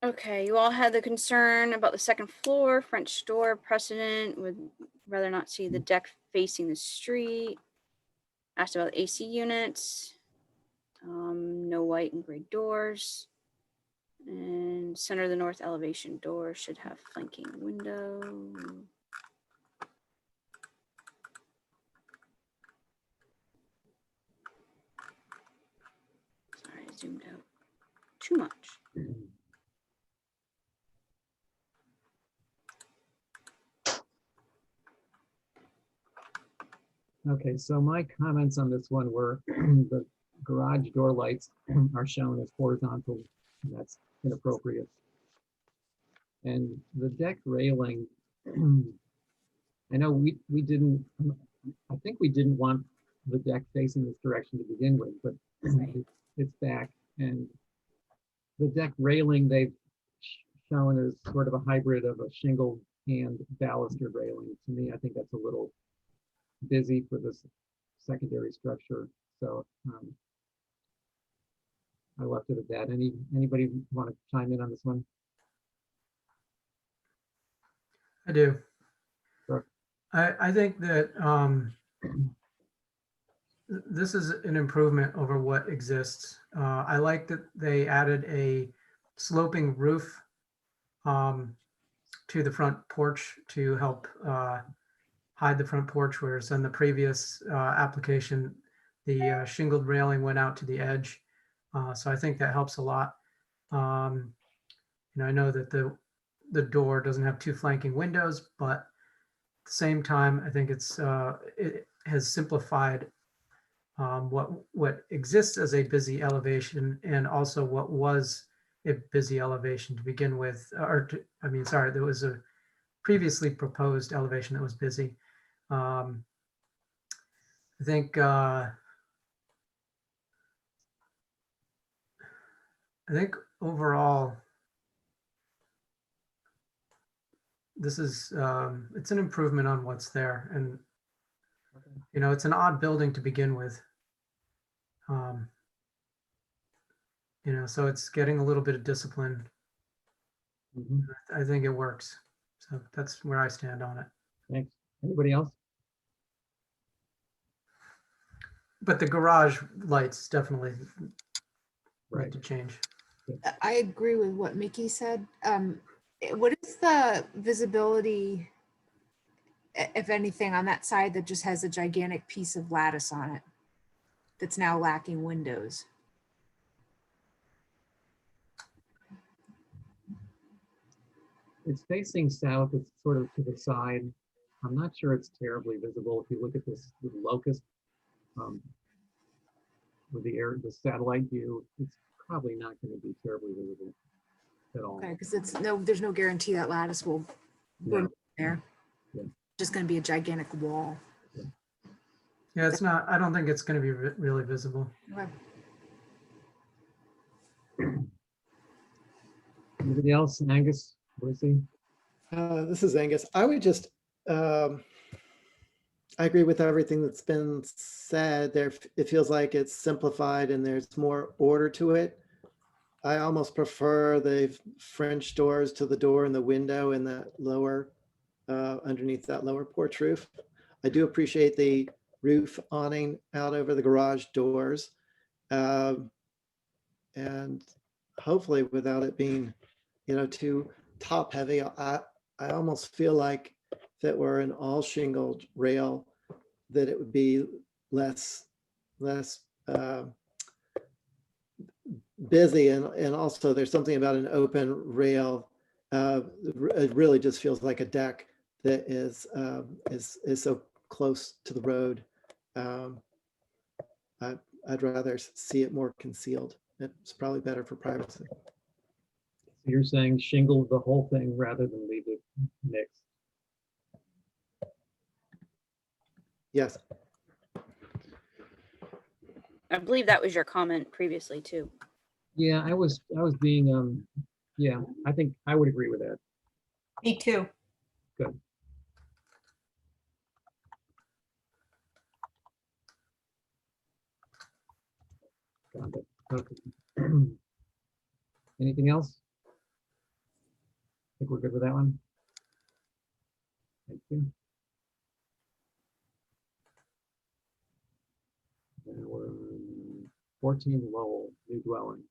Okay, you all had the concern about the second floor, French door precedent, would rather not see the deck facing the street. Asked about AC units, no white and gray doors. And center of the north elevation door should have flanking window. Sorry, I zoomed out too much. Okay, so my comments on this one were the garage door lights are shown as horizontal. And that's inappropriate. And the deck railing, I know we didn't, I think we didn't want the deck facing this direction to begin with, but it's back. And the deck railing they've shown as sort of a hybrid of a shingle and balustered railing. To me, I think that's a little busy for this secondary structure. So I left it at that. Anybody want to chime in on this one? I do. Sure. I think that this is an improvement over what exists. I like that they added a sloping roof to the front porch to help hide the front porch, whereas in the previous application, the shingled railing went out to the edge. So I think that helps a lot. I know that the door doesn't have two flanking windows, but at the same time, I think it has simplified what exists as a busy elevation and also what was a busy elevation to begin with, there was a previously proposed elevation that was busy. I think overall, this is it's an improvement on what's there, and it's an odd building to begin with. So it's getting a little bit of discipline. Mhm. I think it works. So that's where I stand on it. Thanks. Anybody else? But the garage lights definitely Right. need to change. I agree with what Mickey said. What is the visibility, if anything, on that side that just has a gigantic piece of lattice on it that's now lacking windows? It's facing south. It's sort of to the side. I'm not sure it's terribly visible. If you look at this locust with the satellite view, it's probably not going to be terribly visible at all. Okay, because there's no guarantee that lattice will No. remain there. Yeah. Just going to be a gigantic wall. Yeah, it's not. I don't think it's going to be really visible. Okay. Anybody else? Angus, Lucy? This is Angus. I would just, I agree with everything that's been said there. It feels like it's simplified and there's more order to it. I almost prefer the French doors to the door and the window in that lower, underneath that lower porch roof. I do appreciate the roof awning out over the garage doors. And hopefully without it being, too top heavy, I almost feel like if it were an all shingled rail, that it would be less busy. And also there's something about an open rail. It really just feels like a deck that is so close to the road. I'd rather see it more concealed. It's probably better for privacy. So you're saying shingle the whole thing rather than leave it mixed? Yes. I believe that was your comment previously too. Yeah, I was being yeah, I think I would agree with that. Me too. Good. Got it. Okay. Anything else? I think we're good with that one. Thank you. Now we're on 14 Lowell, new dwelling.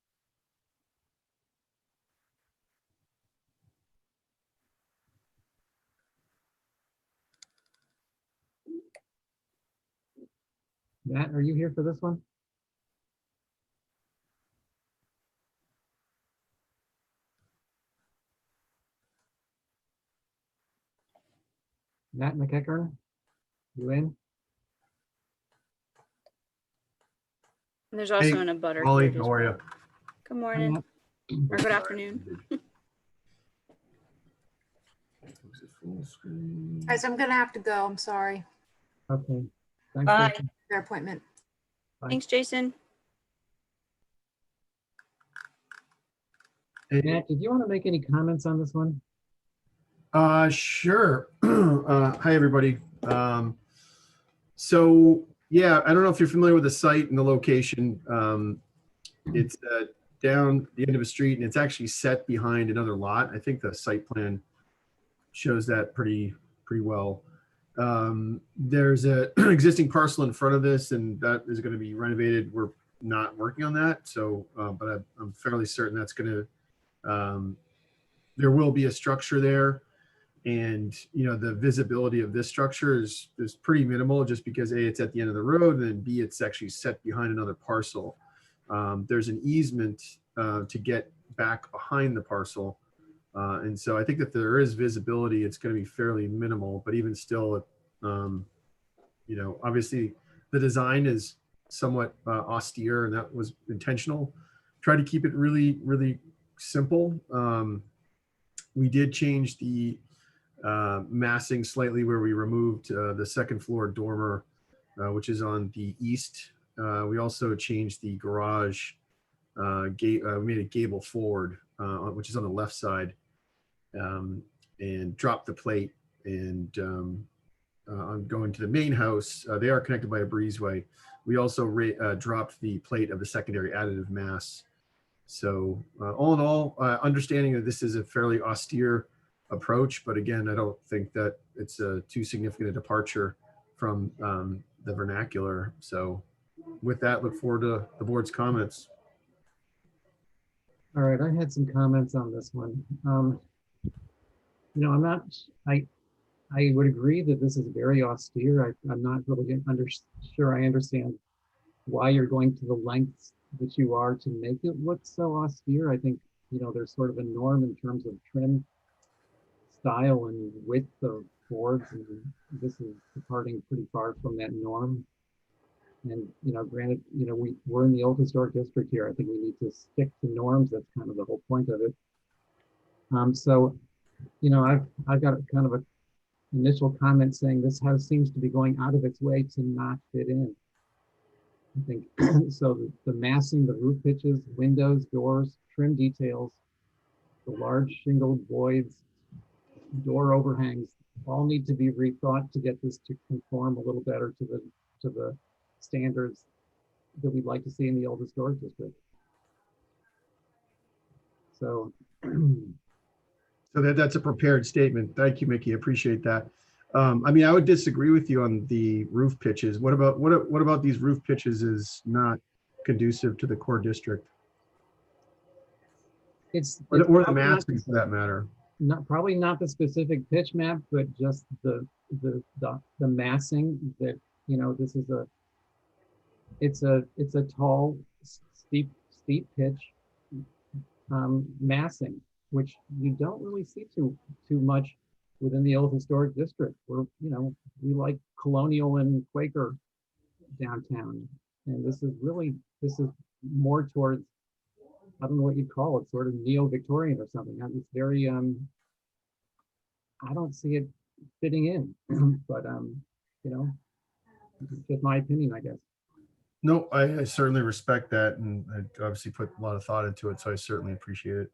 Matt, are you here for this one? Matt McEachern, you in? And there's also Hey, an abutter Molly, here as how are well. you? Good morning, or good afternoon. Guys, I'm gonna have to go. I'm sorry. Okay. Thanks, Bye. Jason. Your appointment. Thanks, Jason. Matt, did you want to make any comments on this one? Sure. Hi, everybody. So yeah, I don't know if you're familiar with the site and the location. It's down the end of a street and it's actually set behind another lot. I think the site plan shows that pretty well. There's a existing parcel in front of this and that is going to be renovated. We're not working on that. So, but I'm fairly certain that's going to, there will be a structure there. And, you know, the visibility of this structure is pretty minimal just because A, it's at the end of the road, and B, it's actually set behind another parcel. There's an easement to get back behind the parcel. And so I think that there is visibility, it's going to be fairly minimal, but even still, you know, obviously the design is somewhat austere and that was intentional. Try to keep it really, really simple. We did change the massing slightly where we removed the second floor dormer, which is on the east. We also changed the garage gate, made it gable forward, which is on the left side, and dropped the plate. And I'm going to the main house. They are connected by a breezeway. We also dropped the plate of the secondary additive mass. So all in all, understanding that this is a fairly austere approach, but again, I don't think that it's a too significant a departure from the vernacular. So with that, look forward to the board's comments. All right, I had some comments on this one. You know, I would agree that this is very austere. I'm not really sure I understand why you're going to the lengths that you are to make it look so austere. I think, you know, there's sort of a norm in terms of trim style and width of boards, and this is departing pretty far from that norm. And, you know, granted, you know, we're in the old historic district here. I think we need to stick to norms. That's kind of the whole point of it. So, you know, I've got kind of a initial comment saying this house seems to be going out of its way to not fit in. I think so. The massing, the roof pitches, windows, doors, trim details, the large shingled voids, door overhangs, all need to be rethought to get this to conform a little better to the standards that we'd like to see in the old historic district. So, So that's a prepared statement. Thank you, Mickey. Appreciate that. I mean, I would disagree with you on the roof pitches. What about these roof pitches is not conducive to the core district? Or the massing for that matter. Probably not the specific pitch map, but just the massing that, you know, this is it's a tall, steep pitch massing, which you don't really see too much within the old historic district. Where, you know, we like colonial and Quaker downtown, and this is more towards, I don't know what you'd call it, sort of neo-Victorian or something. It's very I don't see it fitting in, but you know, it's just my opinion, I guess. No, I certainly respect that, and I obviously put a lot of thought into it, so I certainly appreciate it.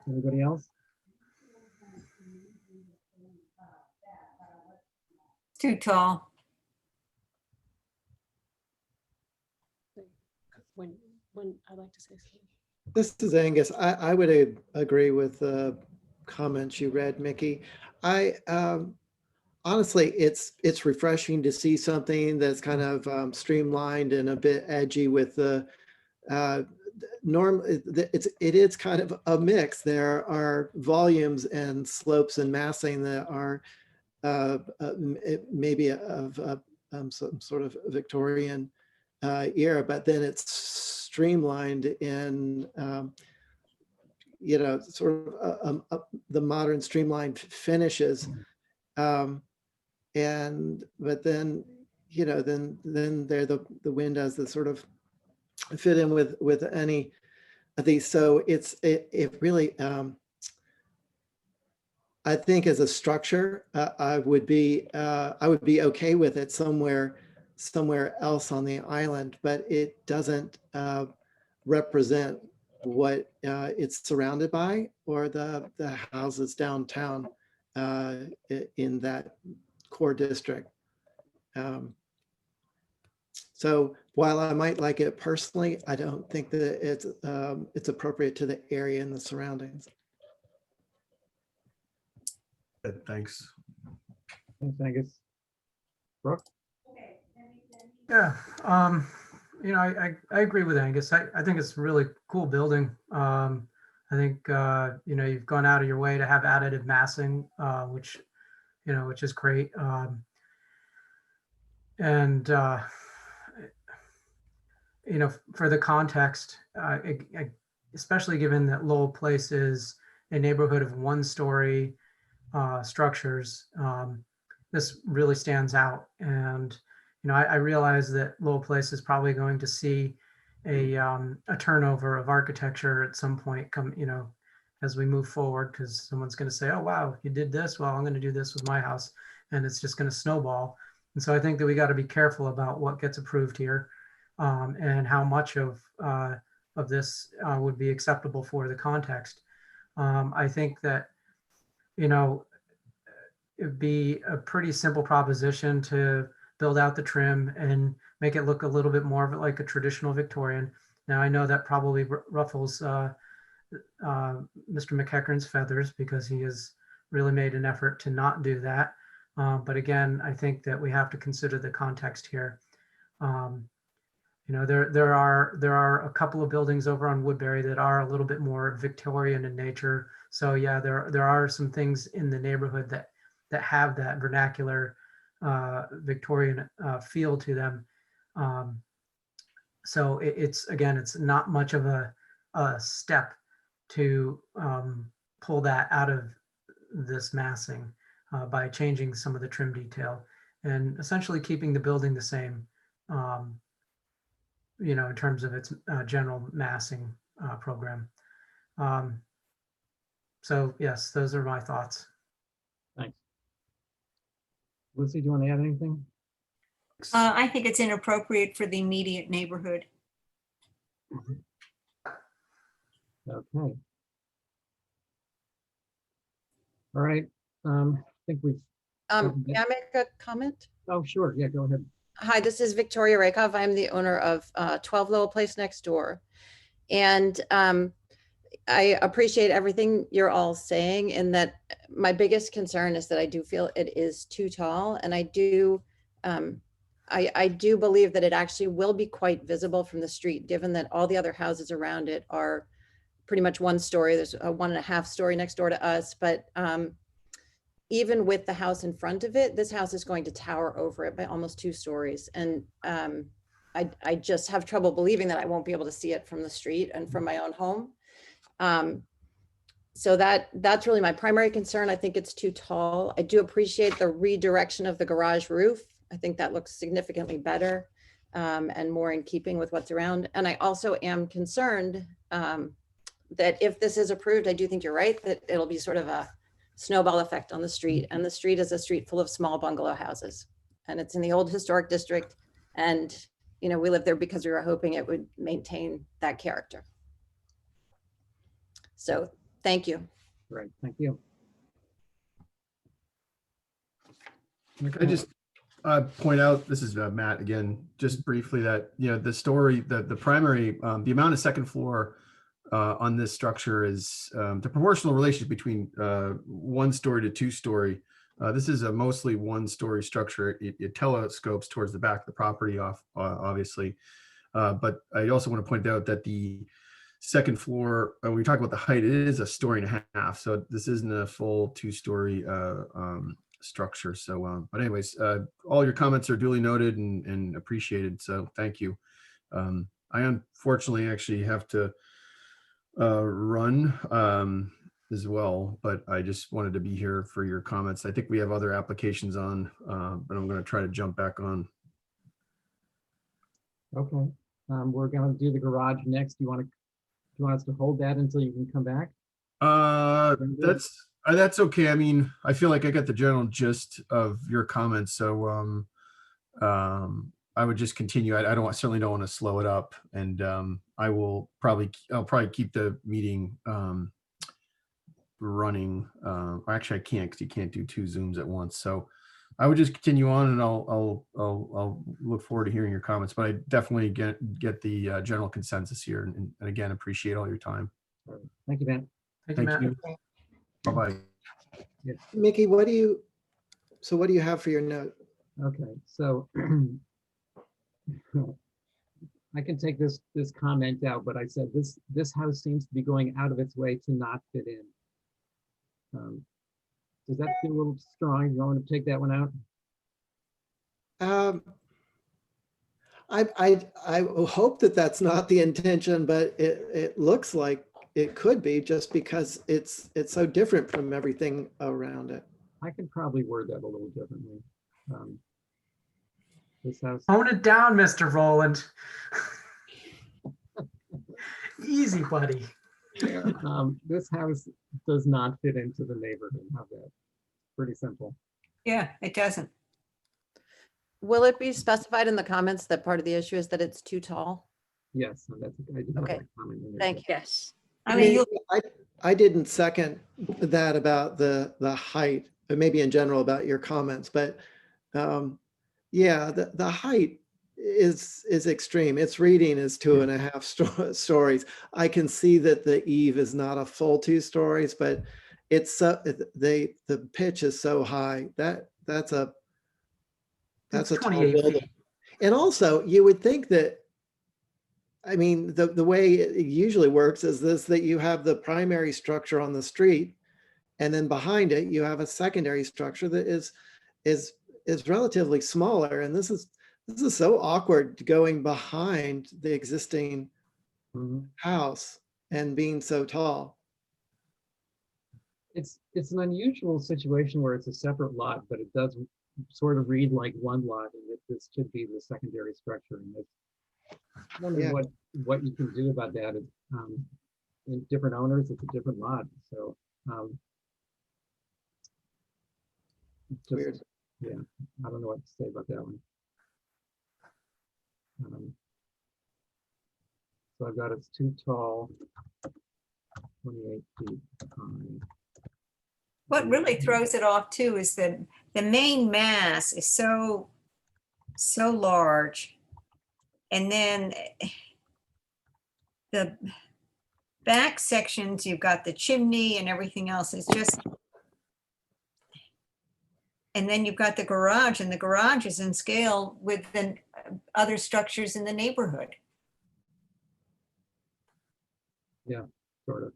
Anybody else? Too tall. When I'd like to say something. This is Angus. I would agree with the comments you read, Mickey. Honestly, it's refreshing to see something that's kind of streamlined and a bit edgy with the it is kind of a mix. There are volumes and slopes and massing that are maybe of some sort of Victorian era, but then it's streamlined in you know, sort of the modern streamlined finishes. But then, you know, then they're the wind as the sort of fit in with any of these. So it really, I think as a structure, I would be okay with it somewhere else on the island, but it doesn't represent what it's surrounded by or the houses downtown in that core district. So while I might like it personally, I don't think that it's appropriate to the area and the surroundings. Thanks. Thanks, Angus. Brooke? Yeah, you know, I agree with Angus. I think it's a really cool building. I think, you know, you've gone out of your way to have additive massing, which is great. And, you know, for the context, especially given that Lowell Place is a neighborhood of one-story structures, this really stands out. And you know, I realize that Lowell Place is probably going to see a turnover of architecture at some point as we move forward, because someone's going to say, oh, wow, you did this. Well, I'm going to do this with my house. And it's just going to snowball. And so I think that we got to be careful about what gets approved here and how much of this would be acceptable for the context. I think that, you know, it'd be a pretty simple proposition to build out the trim and make it look a little bit more of it like a traditional Victorian. Now, I know that probably ruffles Mr. McEachern's feathers because he has really made an effort to not do that. But again, I think that we have to consider the context here. You know, there are a couple of buildings over on Woodbury that are a little bit more Victorian in nature. So yeah, there are some things in the neighborhood that have that vernacular Victorian feel to them. So it's not much of a step to pull that out of this massing by changing some of the trim detail and essentially keeping the building the same, you know, in terms of its general massing program. So yes, those are my thoughts. Thanks. Lucy, do you want to add anything? I think it's inappropriate for the immediate neighborhood. Okay. All right. I think we've. May I make a comment? Oh, sure. Yeah, go ahead. Hi, this is Victoria Rakoff. I'm the owner of 12 Lowell Place next door. And I appreciate everything you're all saying, in that my biggest concern is that I do feel it is too tall. And I do believe that it actually will be quite visible from the street, given that all the other houses around it are pretty much one story. There's a 1.5 story next door to us, but even with the house in front of it, this house is going to tower over it by almost 2 stories. And I just have trouble believing that I won't be able to see it from the street and from my own home. So that's really my primary concern. I think it's too tall. I do appreciate the redirection of the garage roof. I think that looks significantly better and more in keeping with what's around. And I also am concerned that if this is approved, I do think you're right, that it'll be sort of a snowball effect on the street. And the street is a street full of small bungalow houses. And it's in the old historic district. And, you know, we lived there because we were hoping it would maintain that character. So thank you. Great. Thank you. I just point out, this is Matt again, just briefly, that, you know, the story, the primary, the amount of second floor on this structure is the proportional relationship between 1 story to 2 story. This is a mostly 1 story structure. It telescopes towards the back of the property obviously. But I also want to point out that the second floor, when we talk about the height, it is 1.5 stories. So this isn't a full 2 story structure. So, but anyways, all your comments are duly noted and appreciated. So thank you. I unfortunately actually have to run as well, but I just wanted to be here for your comments. I think we have other applications on, but I'm going to try to jump back on. Okay, we're gonna do the garage next. Do you want us to hold that until you can come back? That's okay. I mean, I feel like I got the general gist of your comments, so I would just continue. I certainly don't want to slow it up, and I'll probably keep the meeting running. Or actually, I can't, because you can't do two Zooms at once. So I would just continue on, and I'll look forward to hearing your comments. But I definitely get the general consensus here, and again, appreciate all your time. Thank you, Matt. Thank you, Thank Matt. you. Bye-bye. Mickey, what do you have for your note? Okay, so I can take this comment out, but I said this house seems to be going out of its way to not fit in. Does that feel a little strong? You want to take that one out? I hope that that's not the intention, but it looks like it could be, just because it's so different from everything around it. I could probably word that a little differently. This house, Tone it down, Mr. Rowland. Easy, buddy. this house does not fit into the neighborhood. How's that? Pretty simple. Yeah, it doesn't. Will it be specified in the comments that part of the issue is that it's too tall? Yes, and that's I did have Okay. that comment in there. Thank you. Yes. I mean, you I didn't second that about the height, but maybe in general about your comments, but yeah, the height is extreme. Its reading is 2.5 stories. I can see that the eave is not a full 2 stories, but it's the pitch is so high that's a It's tall 28 building. feet. And also, you would think that, I mean, the way it usually works is that you have the primary structure on the street, and then behind it you have a secondary structure that is relatively smaller. And this is so awkward, going behind the existing Mhm. house and being so tall. It's an unusual situation where it's a separate lot, but it does sort of read like one lot, and that this should be the secondary structure. And I wonder Yeah. what you can do about that. In different owners, it's a different lot. So just, Weird. yeah, I don't know what to say about that one. So I've got it's too tall, 28 feet high. what really throws it off too is that the main mass is so large. And then the back sections, you've got the chimney and everything else. It's just, and then you've got the garage, and the garage is in scale with the other structures in the neighborhood. Sort of.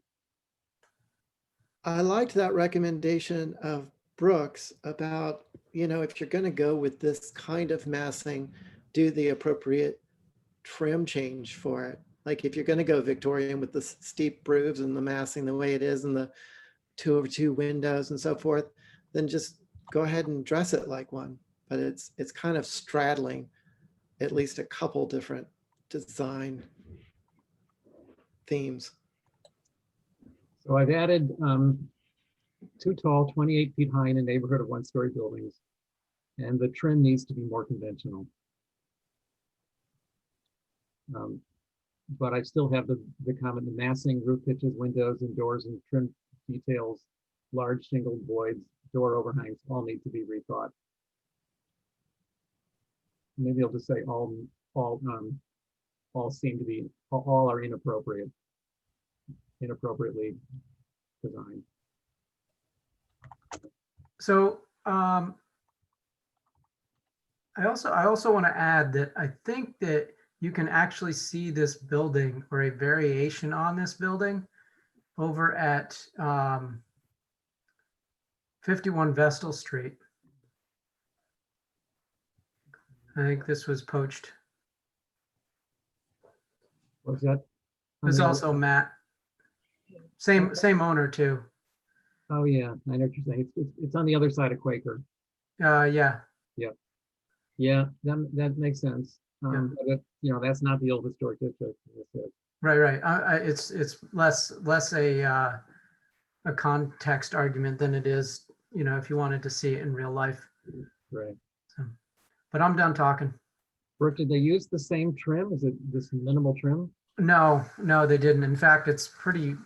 I liked that recommendation of Brooks about, if you're going to go with this kind of massing, do the appropriate trim change for it. Like if you're going to go Victorian with the steep roofs and the massing the way it is, and the 2/2 windows and so forth, then just go ahead and dress it like one. But it's kind of straddling at least a couple different design themes. So I've added too tall, 28 feet high in a neighborhood of 1-story buildings, and the trim needs to be more conventional. But I still have the comment: the massing, roof pitches, windows and doors, and trim details, large shingled voids, door overhangs, all need to be rethought. Maybe I'll just say all seem to be, all are inappropriately designed. So I also want to add that I think that you can actually see this building, or a variation on this building, over at 51 Vestal Street. I think this was poached. Was that? There's also Matt. Same owner too. Oh yeah, I know what you're saying. It's on the other side of Quaker. Yeah. Yeah, that makes sense. But you know, that's not the old historic district. Right. It's less a context argument than it is, you know, if you wanted to see it in real life. Right. So, but I'm done talking. Brooke, did they use the same trim? Is it this minimal trim? No, they didn't. In fact, it's pretty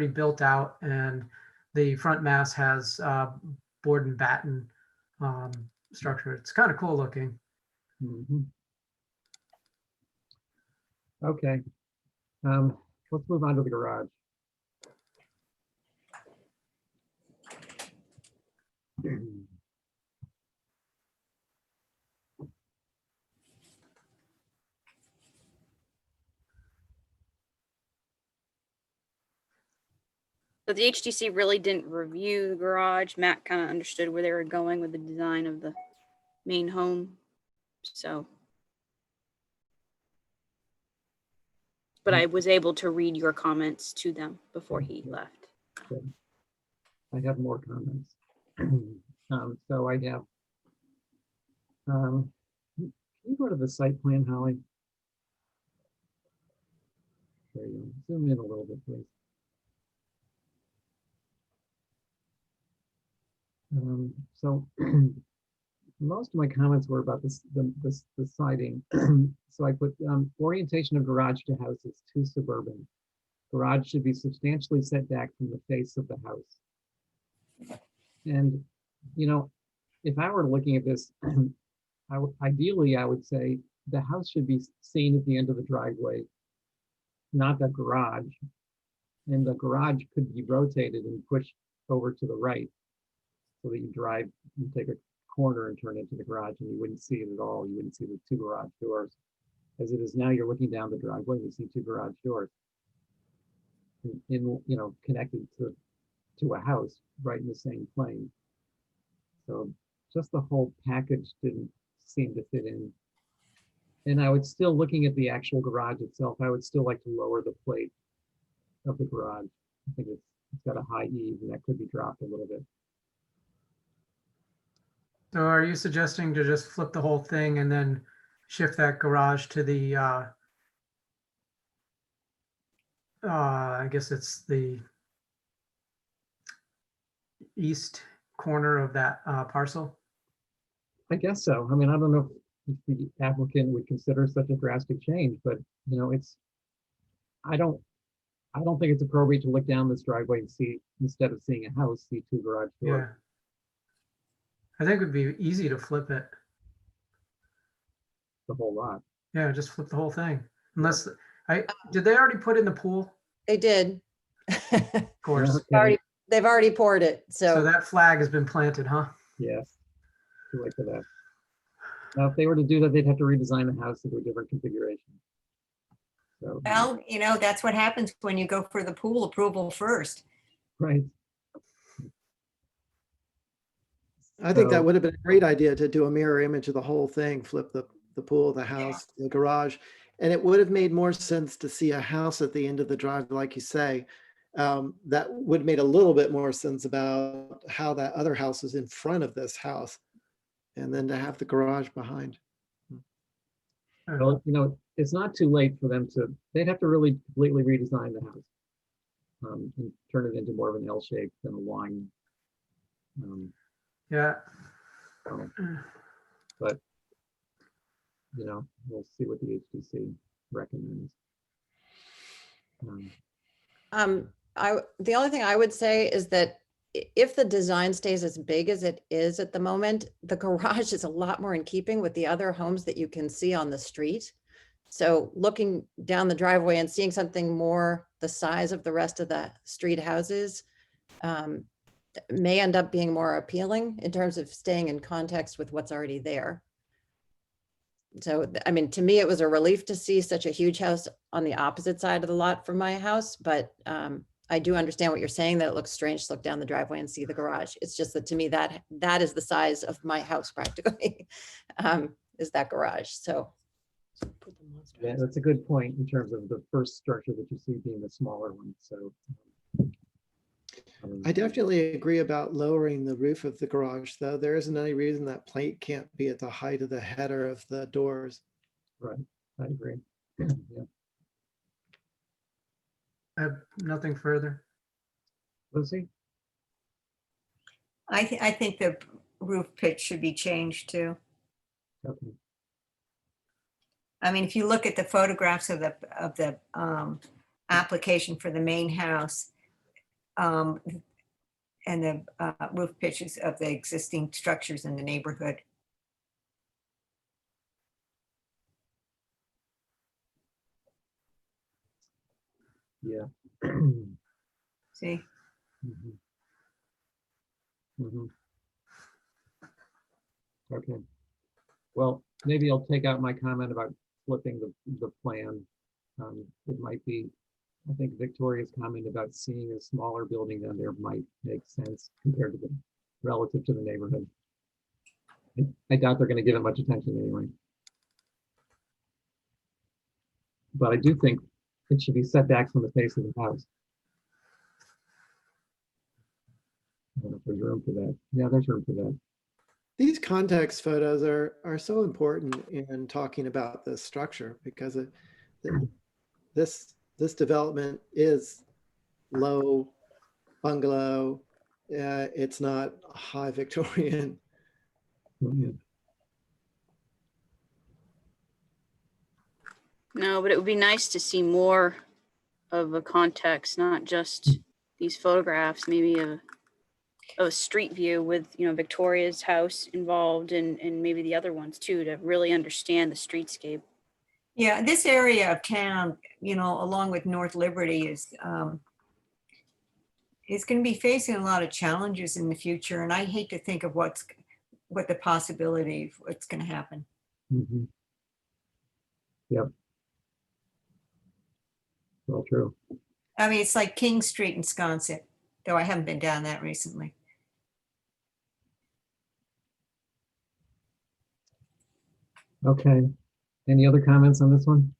built out, and the front mass has board and batten structure. It's kind of cool looking. Mhm. Okay. Let's move on to the garage. So the HTC really didn't review the garage. Matt kind of understood where they were going with the design of the main home. So, but I was able to read your comments to them before he left. I have more comments. So I have, can you go to the site plan, Holly? There you go. Zoom in a little bit, please. So most of my comments were about the siding. So I put orientation of garage to house is too suburban. Garage should be substantially set back from the face of the house. And, you know, if I were looking at this, ideally, I would say the house should be seen at the end of the driveway, not the garage. And the garage could be rotated and pushed over to the right so that you drive, you take a corner and turn into the garage and you wouldn't see it at all. You wouldn't see the two garage doors. As it is now, you're looking down the driveway and you see two garage doors in you know, connected to a house right in the same plane. So just the whole package didn't seem to fit in. And I would still, looking at the actual garage itself, I would still like to lower the plate of the garage. I think it's got a high eave and that could be dropped a little bit. So are you suggesting to just flip the whole thing and then shift that garage to the, I guess it's the east corner of that parcel? I guess so. I mean, I don't know if the applicant would consider such a drastic change, but you know, I don't think it's appropriate to look down this driveway and see, instead of seeing a house, see two garage doors. Yeah. I think it would be easy to flip it. The whole lot. Yeah, just flip the whole thing. Unless, did they already put in the pool? They did. Of course. Okay. They've already poured it, So so that flag has been planted, huh? Yes. Too late for that. Now, if they were to do that, they'd have to redesign the house into a different configuration. So, Well, you know, that's what happens when you go for the pool approval first. right. I think that So- would have been a great idea to do a mirror image of the whole thing, flip the pool, the house, the garage. And it would have made more sense to see a house at the end of the drive, like you say. That would have made a little bit more sense about how that other house is in front of this house. And then to have the garage behind. Well, you know, it's not too late for them to, they'd have to really completely redesign the house. And turn it into more of an L shape than a line. Yeah. But, you know, we'll see what the HTC recommends. The only thing I would say is that if the design stays as big as it is at the moment, the garage is a lot more in keeping with the other homes that you can see on the street. So looking down the driveway and seeing something more the size of the rest of the street houses may end up being more appealing in terms of staying in context with what's already there. So, I mean, to me, it was a relief to see such a huge house on the opposite side of the lot from my house, but I do understand what you're saying, that it looks strange to look down the driveway and see the garage. It's just that to me, that is the size of my house practically, is that garage, so. Yeah, that's a good point in terms of the first structure that you see being the smaller one, so. I definitely agree about lowering the roof of the garage, though. There isn't any reason that plate can't be at the height of the header of the doors. Right, I agree. Yeah. I have nothing further. Lucy? I think the roof pitch should be changed too. Okay. I mean, if you look at the photographs of the application for the main house, and the roof pitches of the existing structures in the neighborhood. Yeah. See, Mhm. Mhm. Okay. Well, maybe I'll take out my comment about flipping the plan. It might be, I think Victoria's comment about seeing a smaller building than there might make sense compared to the relative to the neighborhood. I doubt they're going to give it much attention anyway. But I do think it should be set back from the face of the house. I don't know if there's room for that. Yeah, there's room for that. These context photos are so important in talking about the structure because this development is low bungalow. It's not high Victorian. Yeah. No, but it would be nice to see more of a context, not just these photographs, maybe of a street view with, you know, Victoria's house involved and maybe the other ones too, to really understand the streetscape. yeah, this area of town, you know, along with North Liberty is going to be facing a lot of challenges in the future, and I hate to think of what the possibility of what's going to happen. Mhm. Yep. Well, true. I mean, it's like King Street in Sconset, though I haven't been down that recently. Okay. Any other comments on this one?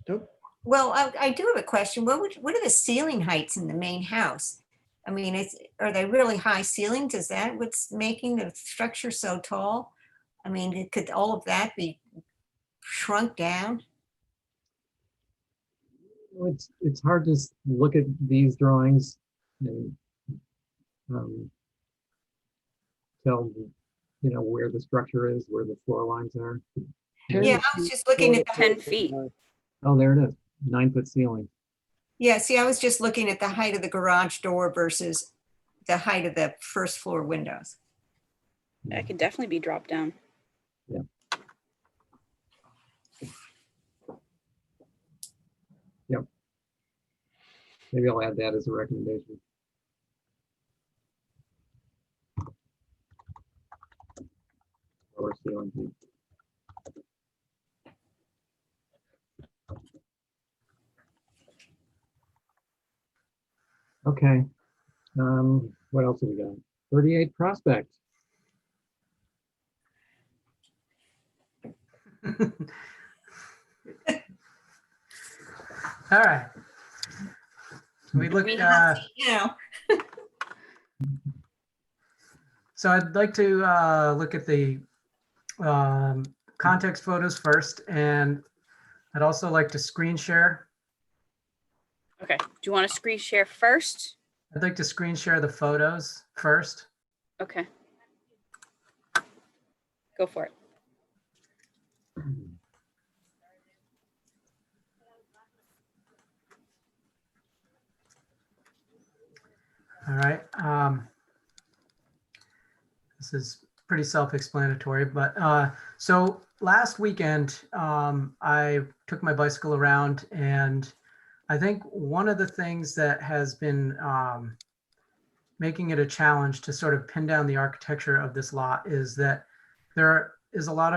Nope. Well, I do have a question. What are the ceiling heights in the main house? I mean, are they really high ceilings? Is that what's making the structure so tall? I mean, could all of that be shrunk down? Well, it's hard to look at these drawings and tell, you know, where the structure is, where the floor lines are. Yeah, I was just looking at the 10 feet. Oh, there it is. 9-foot ceiling. Yeah, see, I was just looking at the height of the garage door versus the height of the first floor windows. That could definitely be dropped down. Yep. Maybe I'll add that as a recommendation. Lower ceiling height. Okay. What else have we got? 38 Prospect. All right. We look, We have to, you know, so I'd like to look at the context photos first, and I'd also like to screen share. Okay. Do you want to screen share first? I'd like to screen share the photos first. Okay. Go for it. All right. This is pretty self-explanatory, but so last weekend, I took my bicycle around, and I think one of the things that has been making it a challenge to sort of pin down the architecture of this lot is that there are a lot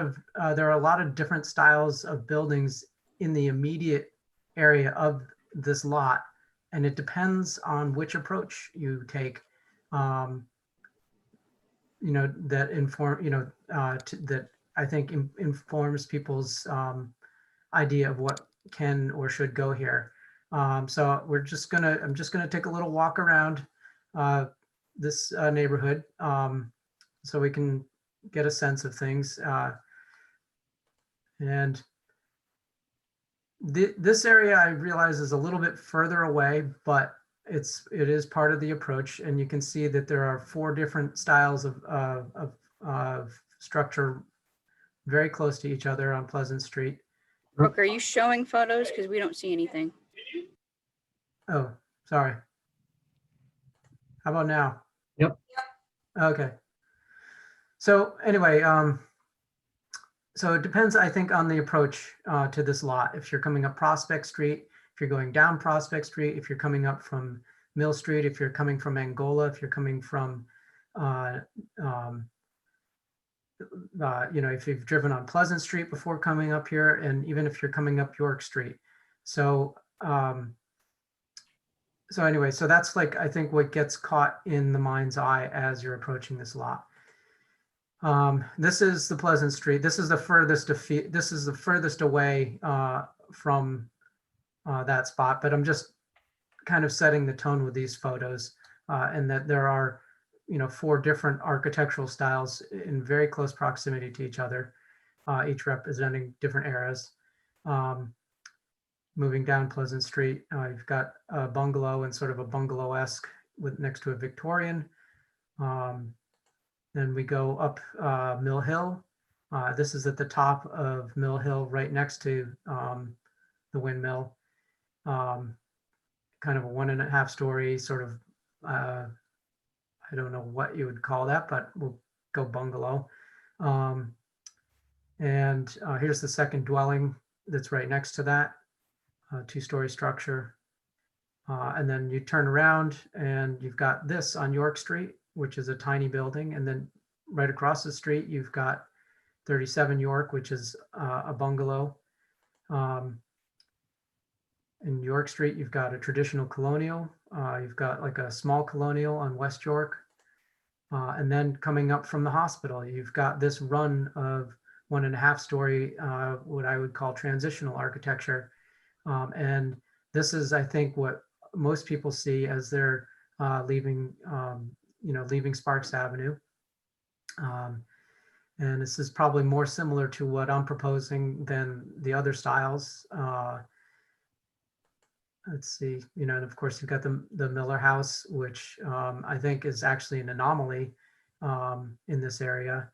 of different styles of buildings in the immediate area of this lot, and it depends on which approach you take. You know, that inform, you know, that I think informs people's idea of what can or should go here. So I'm just gonna take a little walk around this neighborhood so we can get a sense of things. And this area I realize is a little bit further away, but it is part of the approach. And you can see that there are 4 different styles of structure very close to each other on Pleasant Street. Brooke, are you showing photos? Because we don't see anything. Oh, sorry. How about now? Yep. Okay. So anyway, so it depends, I think, on the approach to this lot. If you're coming up Prospect Street, if you're going down Prospect Street, if you're coming up from Mill Street, if you're coming from Angola, if you're coming from, if you've driven on Pleasant Street before coming up here, and even if you're coming up York Street. So, so anyway, so that's like, I think what gets caught in the mind's eye as you're approaching this lot. This is the Pleasant Street. This is the furthest away from that spot, but I'm just kind of setting the tone with these photos, and that there are, 4 different architectural styles in very close proximity to each other, each representing different eras. Moving down Pleasant Street, you've got a bungalow and sort of a bungalow-esque with next to a Victorian. Then we go up Mill Hill. This is at the top of Mill Hill, right next to the windmill. Kind of a 1.5 story sort of, I don't know what you would call that, but we'll go bungalow. And here's the second dwelling that's right next to that, 2-story structure. And then you turn around and you've got this on York Street, which is a tiny building. And then right across the street, you've got 37 York, which is a bungalow. In York Street, you've got a traditional colonial. You've got like a small colonial on West York. And then coming up from the hospital, you've got this run of 1.5 story, what I would call transitional architecture. And this is, I think, what most people see as they're leaving Sparks Avenue. And this is probably more similar to what I'm proposing than the other styles. Let's see, and of course you've got the Miller House, which I think is actually an anomaly in this area.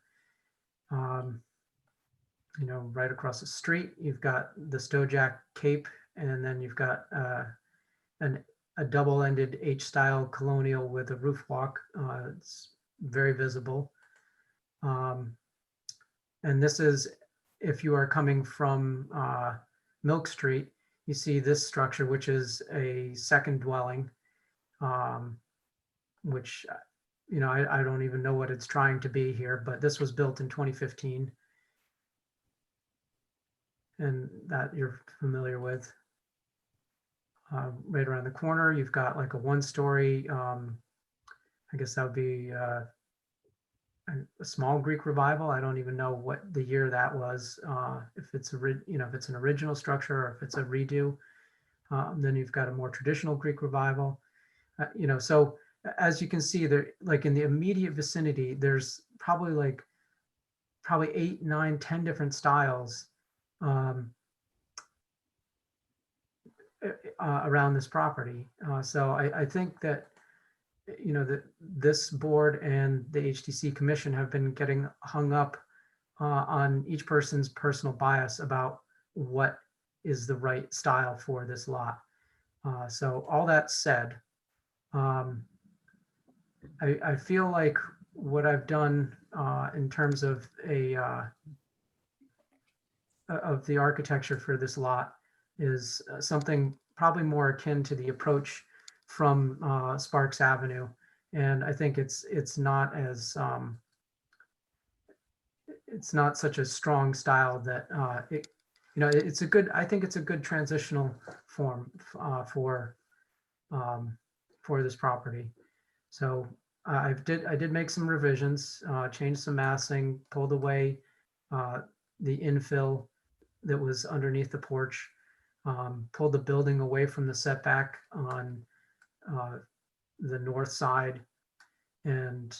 Right across the street, you've got the Stojack Cape, and then you've got a double-ended H-style colonial with a roof walk. It's very visible. And this is, if you are coming from Milk Street, you see this structure, which is a second dwelling, which, I don't even know what it's trying to be here, but this was built in 2015. And that you're familiar with. Right around the corner, you've got like a 1-story, I guess that would be a small Greek revival. I don't even know what the year that was, if it's if it's an original structure or if it's a redo. Then you've got a more traditional Greek revival. So as you can see, there, like in the immediate vicinity, there's probably 8, 9, 10 different styles around this property. So I think that, that this board and the HTC Commission have been getting hung up on each person's personal bias about what is the right style for this lot. So all that said, I feel like what I've done in terms of of the architecture for this lot is something probably more akin to the approach from Sparks Avenue. And I think it's not as, it's not such a strong style that it's a good, I think it's a good transitional form for this property. So I did make some revisions, changed some massing, pulled away the infill that was underneath the porch, pulled the building away from the setback on the north side, and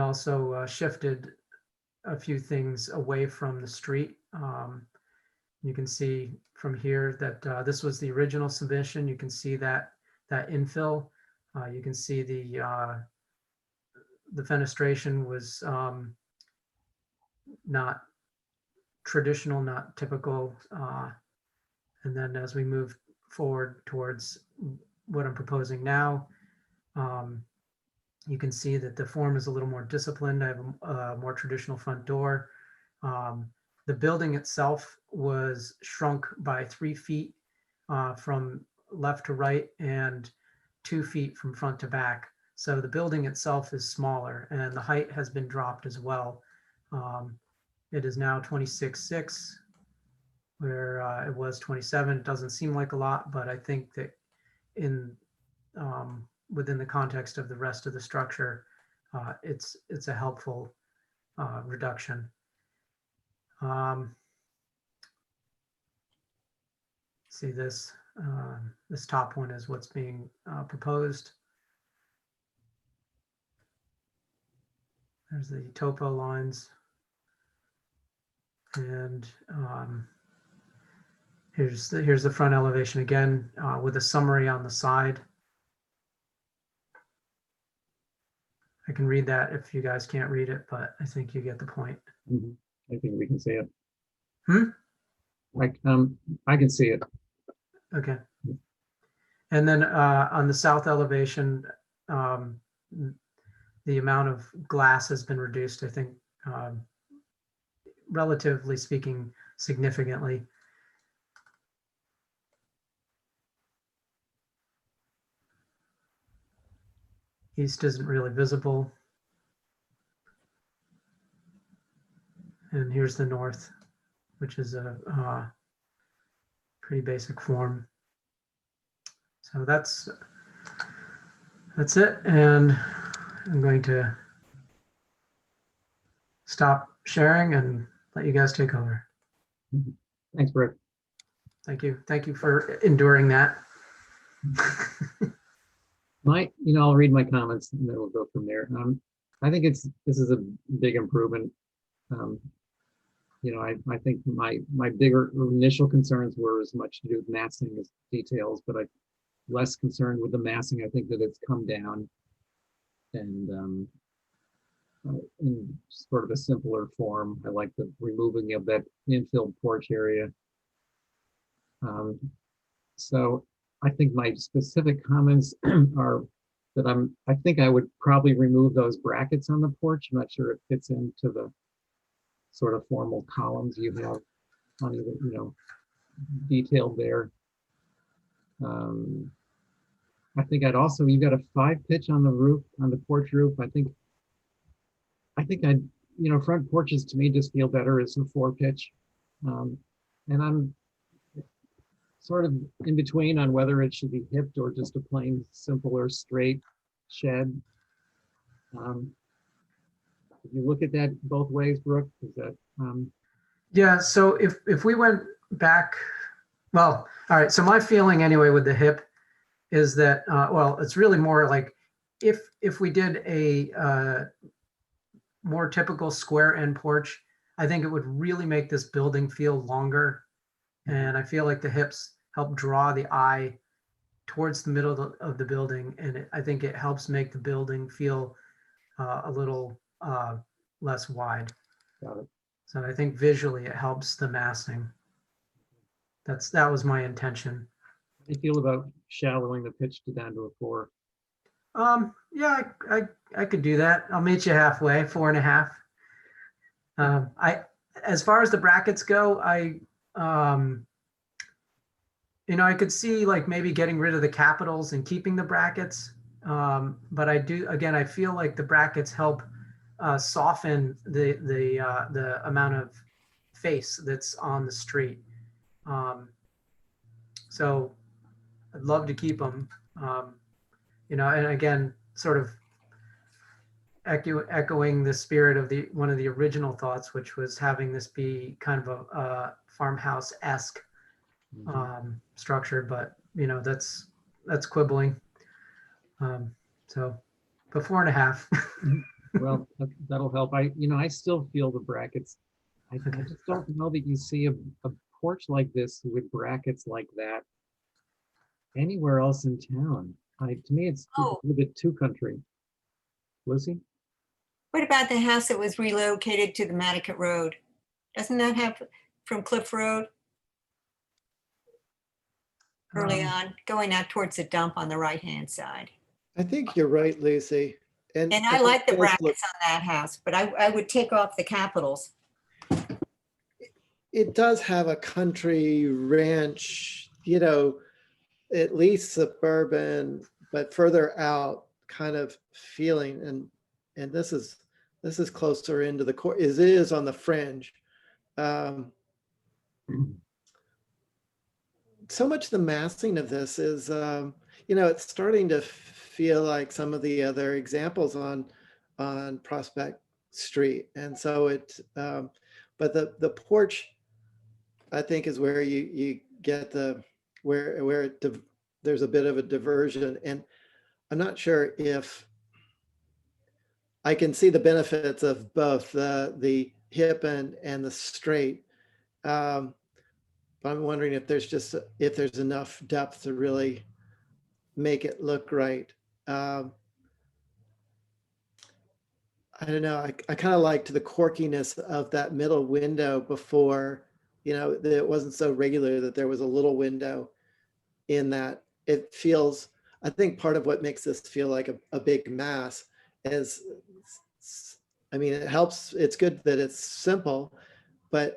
also shifted a few things away from the street. You can see from here that this was the original submission. You can see that infill. You can see the fenestration was not traditional, not typical. And then as we move forward towards what I'm proposing now, you can see that the form is a little more disciplined. I have a more traditional front door. The building itself was shrunk by 3 feet from left to right and 2 feet from front to back. So the building itself is smaller and the height has been dropped as well. It is now 26.6 where it was 27. It doesn't seem like a lot, but I think that in within the context of the rest of the structure, it's a helpful reduction. See this, this top one is what's being proposed. There's the topo lines. And here's the front elevation again with a summary on the side. I can read that if you guys can't read it, but I think you get the point. Mhm. I think we can see it. Hmm? I can see it. Okay. And then on the south elevation, the amount of glass has been reduced, I think, relatively speaking, significantly. East isn't really visible. And here's the north, which is a pretty basic form. So that's it. And I'm going to stop sharing and let you guys take over. Thanks, Rick. Thank you. Thank you for enduring that. I'll read my comments and then we'll go from there. I think this is a big improvement. I think my bigger initial concerns were as much to do with massing as details, but I'm less concerned with the massing. I think that it's come down and in sort of a simpler form. I like the removing of that infill porch area. So I think my specific comments are that I think I would probably remove those brackets on the porch. I'm not sure it fits into the sort of formal columns you have on either, detailed there. I think you've got a 5 pitch on the roof, on the porch roof. I think front porches to me just feel better as a 4 pitch. And I'm sort of in between on whether it should be hipped or just a plain, simpler, straight shed. If you look at that both ways, Brooke, is that? Yeah, so if we went back, well, all right, so my feeling anyway with the hip is that, well, it's really more like if we did a more typical square end porch, I think it would really make this building feel longer. And I feel like the hips help draw the eye towards the middle of the building. And I think it helps make the building feel a little less wide. Got it. So I think visually it helps the massing. That was my intention. How do you feel about shallowing the pitch down to a 4? Yeah, I could do that. I'll meet you halfway, 4.5. As far as the brackets go, I could see like maybe getting rid of the capitals and keeping the brackets. But I feel like the brackets help soften the amount of face that's on the street. So I'd love to keep them. And again, sort of echoing the spirit of one of the original thoughts, which was having this be kind of a farmhouse-esque structure, but that's quibbling. So, but 4.5. Well, that'll help. I still feel the brackets. I just don't know that you see a porch like this with brackets like that anywhere else in town. To me, it's a Oh, little bit too country. Lucy? what about the house that was relocated to the Matticat Road? Doesn't that have from Cliff Road early on, going out towards the dump on the right-hand side? I think you're right, Lucy. And I think like the it does look- brackets on that house, but I would take off the capitals. It does have a country ranch, at least suburban, but further out kind of feeling. And this is closer into the core. It is on the fringe. So much the massing of this is, it's starting to feel like some of the other examples on Prospect Street. And so but the porch, I think, is where you get where there's a bit of a diversion. And I'm not sure if I can see the benefits of both the hip and the straight. But I'm wondering if there's enough depth to really make it look right. I don't know. I kind of liked the quirkiness of that middle window before, that it wasn't so regular that there was a little window in that. It feels, I think part of what makes this feel like a big mass is, it helps. It's good that it's simple, but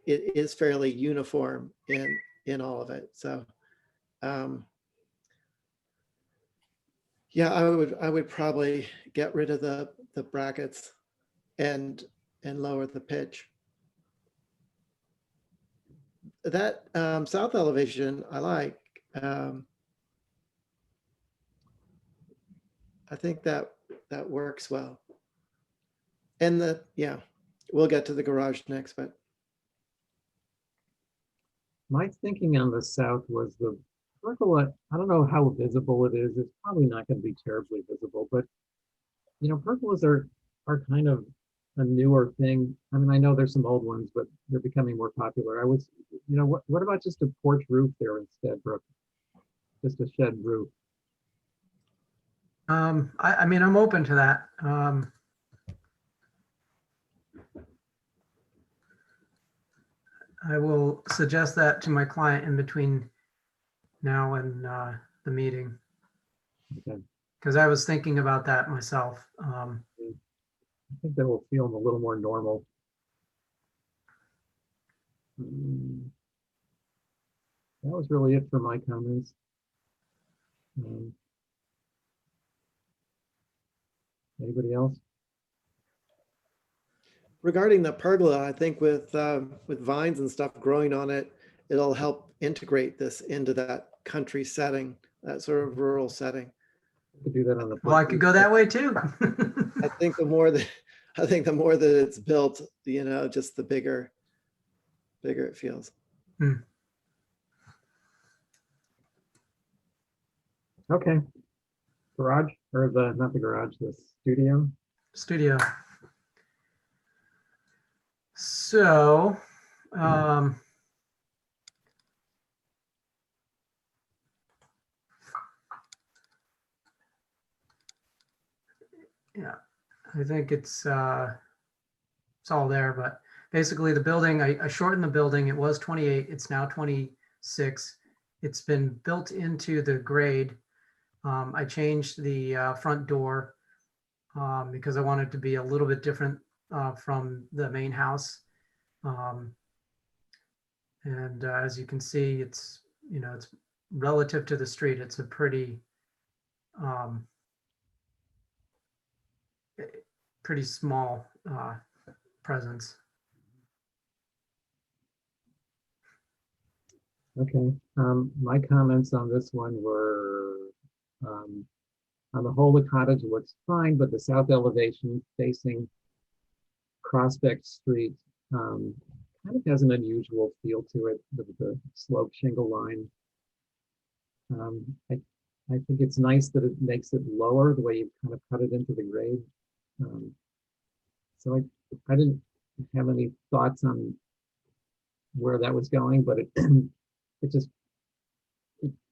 it is fairly uniform in all of it. So, yeah, I would probably get rid of the brackets and lower the pitch. That south elevation I like. I think that works well. And we'll get to the garage next, but My thinking on the south was the pergola. I don't know how visible it is. It's probably not going to be terribly visible, but pergolas are kind of a newer thing. I mean, I know there's some old ones, but they're becoming more popular. What about just a porch roof there instead, Brooke? Just a shed roof. I'm open to that. I will suggest that to my client in between now and the meeting, Okay. because I was thinking about that myself. I think that will feel a little more normal. That was really it for my comments. Anybody else? regarding the pergola, I think with vines and stuff growing on it, it'll help integrate this into that country setting, that sort of rural setting. Could do that on the. Well, I could go that way too. I think the more that it's built, just the bigger it feels. Okay. Garage, or not the garage, the studio. Studio. So, yeah, I think it's all there, but basically the building, I shortened the building. It was 28, it's now 26. It's been built into the grade. I changed the front door because I wanted it to be a little bit different from the main house. And as you can see, it's relative to the street, it's a pretty small presence. Okay. My comments on this one were, on the whole, the cottage looks fine, but the south elevation facing Prospect Street kind of has an unusual feel to it with the sloped shingle line. I think it's nice that it makes it lower the way you've kind of cut it into the grade. So I didn't have any thoughts on where that was going, but it just,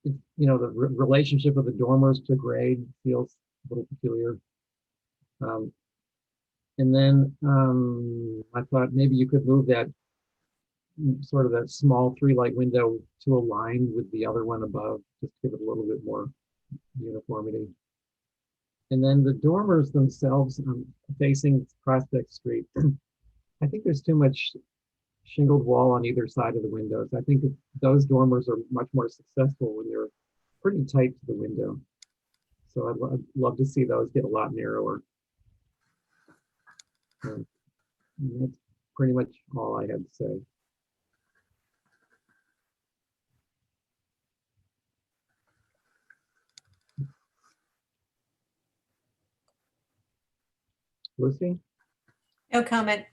the relationship of the dormers to grade feels a little peculiar. And then I thought maybe you could move that sort of that small 3-light window to align with the other one above, just to give it a little bit more uniformity. And then the dormers themselves facing Prospect Street, I think there's too much shingled wall on either side of the windows. I think those dormers are much more successful when they're pretty tight to the window. So I'd love to see those get a lot narrower. And that's pretty much all I had to say. Lucy? No comment.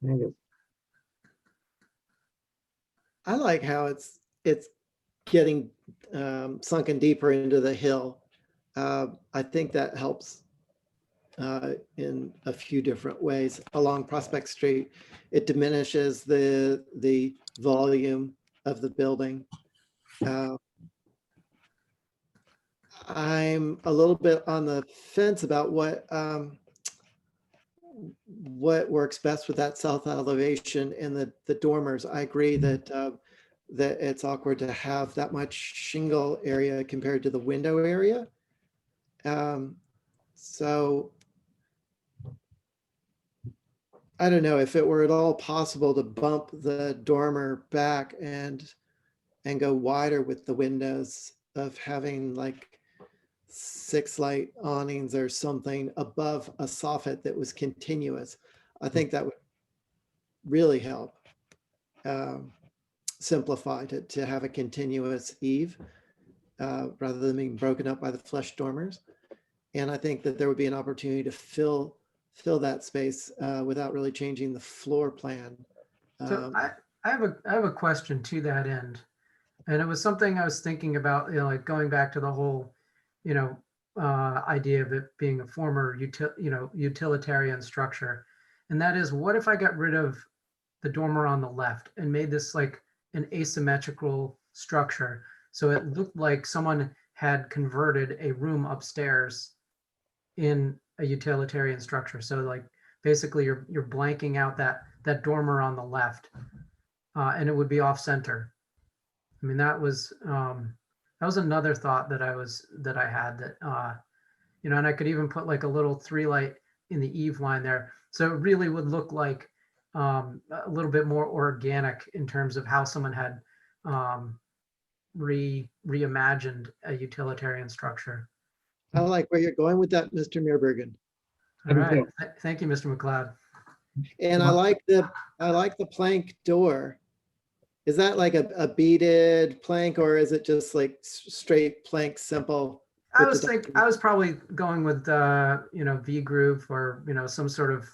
Angus? I like how it's getting sunken deeper into the hill. I think that helps in a few different ways. Along Prospect Street, it diminishes the volume of the building. I'm a little bit on the fence about what works best with that south elevation and the dormers. I agree that that it's awkward to have that much shingle area compared to the window area. So I don't know if it were at all possible to bump the dormer back and go wider with the windows, of having like 6 light awnings or something above a soffit that was continuous. I think that would really help simplify to have a continuous eave rather than being broken up by the flush dormers. And I think that there would be an opportunity to fill that space without really changing the floor plan. So I have a question to that end. And it was something I was thinking about, like going back to the whole, idea of it being a former utilitarian structure. And that is, what if I got rid of the dormer on the left and made this like an asymmetrical structure? So it looked like someone had converted a room upstairs in a utilitarian structure. So like basically you're blanking out that dormer on the left, and it would be off center. I mean, that was another thought that I had, that and I could even put like a little 3-light in the eave line there, so it really would look like a little bit more organic in terms of how someone had reimagined a utilitarian structure. I like where you're going with that, Mr. Meerbergen. All right, thank you, Mr. McLeod. And I like the plank door. Is that like a beaded plank, or is it just like straight plank, simple? I was probably going with V groove, or some sort of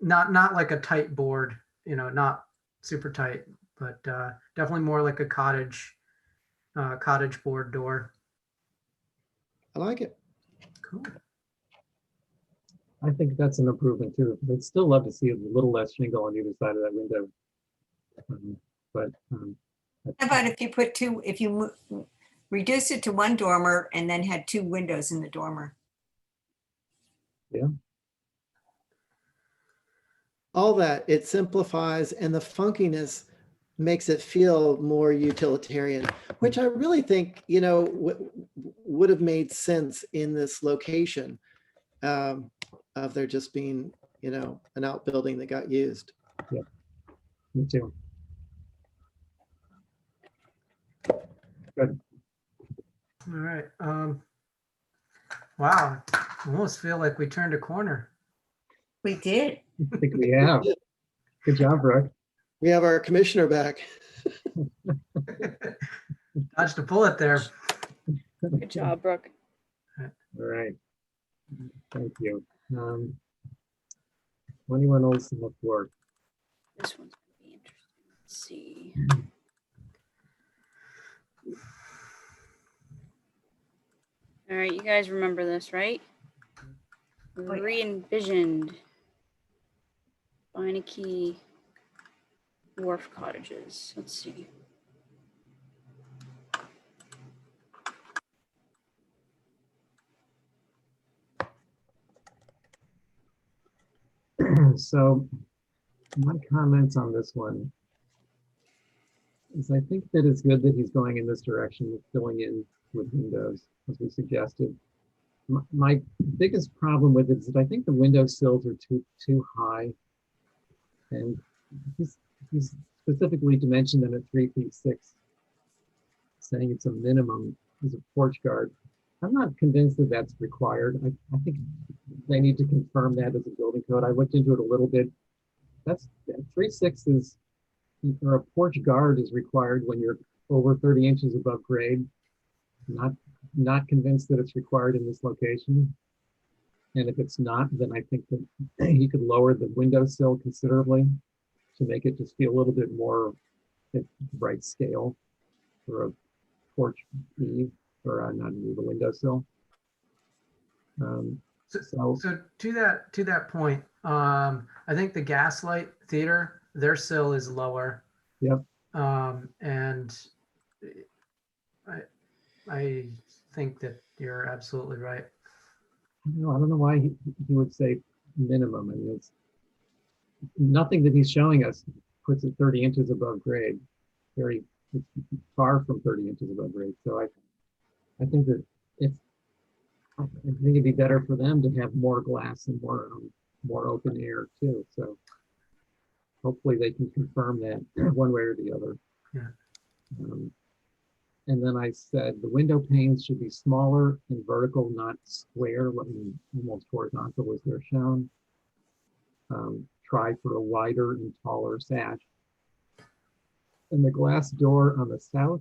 not like a tight board, not super tight, but definitely more like a cottage board door. I like it. Cool. I think that's an improvement too. I'd still love to see a little less shingle on either side of that window. How about if you reduce it to 1 dormer and then had 2 windows in the dormer? Yeah. All that, it simplifies, and the funkiness makes it feel more utilitarian, which I really think, would have made sense in this location of there just being, an outbuilding that got used. Yeah, me too. Good. All right. Wow, I almost feel like we turned a corner. We did. I think we have. Good job, Brooke. We have our commissioner back. Dodged a bullet there. Good job, Brooke. All right. Thank you. Anyone else on the floor? This one's gonna be interesting. Let's see. All right, you guys remember this, right? re-envisioned Beinecke Wharf Cottages. Let's see. So my comments on this one is I think that it's good that he's going in this direction with filling in with windows, as we suggested. My biggest problem with it is that I think the window sills are too high. And he's specifically dimensioned them at 3'6", saying it's a minimum as a porch guard. I'm not convinced that that's required. I think they need to confirm that as a building code. I looked into it a little bit. That's 3'6" is, or a porch guard is required when you're over 30 inches above grade. Not convinced that it's required in this location. And if it's not, then I think that he could lower the windowsill considerably to make it just feel a little bit more at the right scale for a porch eave, or not eave, a windowsill. So to that point, I think the Gaslight Theater, their sill is lower. Yep. And I think that you're absolutely right. No, I don't know why he would say minimum. I mean, it's nothing that he's showing us puts it 30 inches above grade. It's far from 30 inches above grade. So I think that I think it'd be better for them to have more glass and more open air too. So hopefully they can confirm that one way or the other. Yeah. And then I said the window panes should be smaller and vertical, not square, almost horizontal as they're shown. Try for a wider and taller sash. And the glass door on the south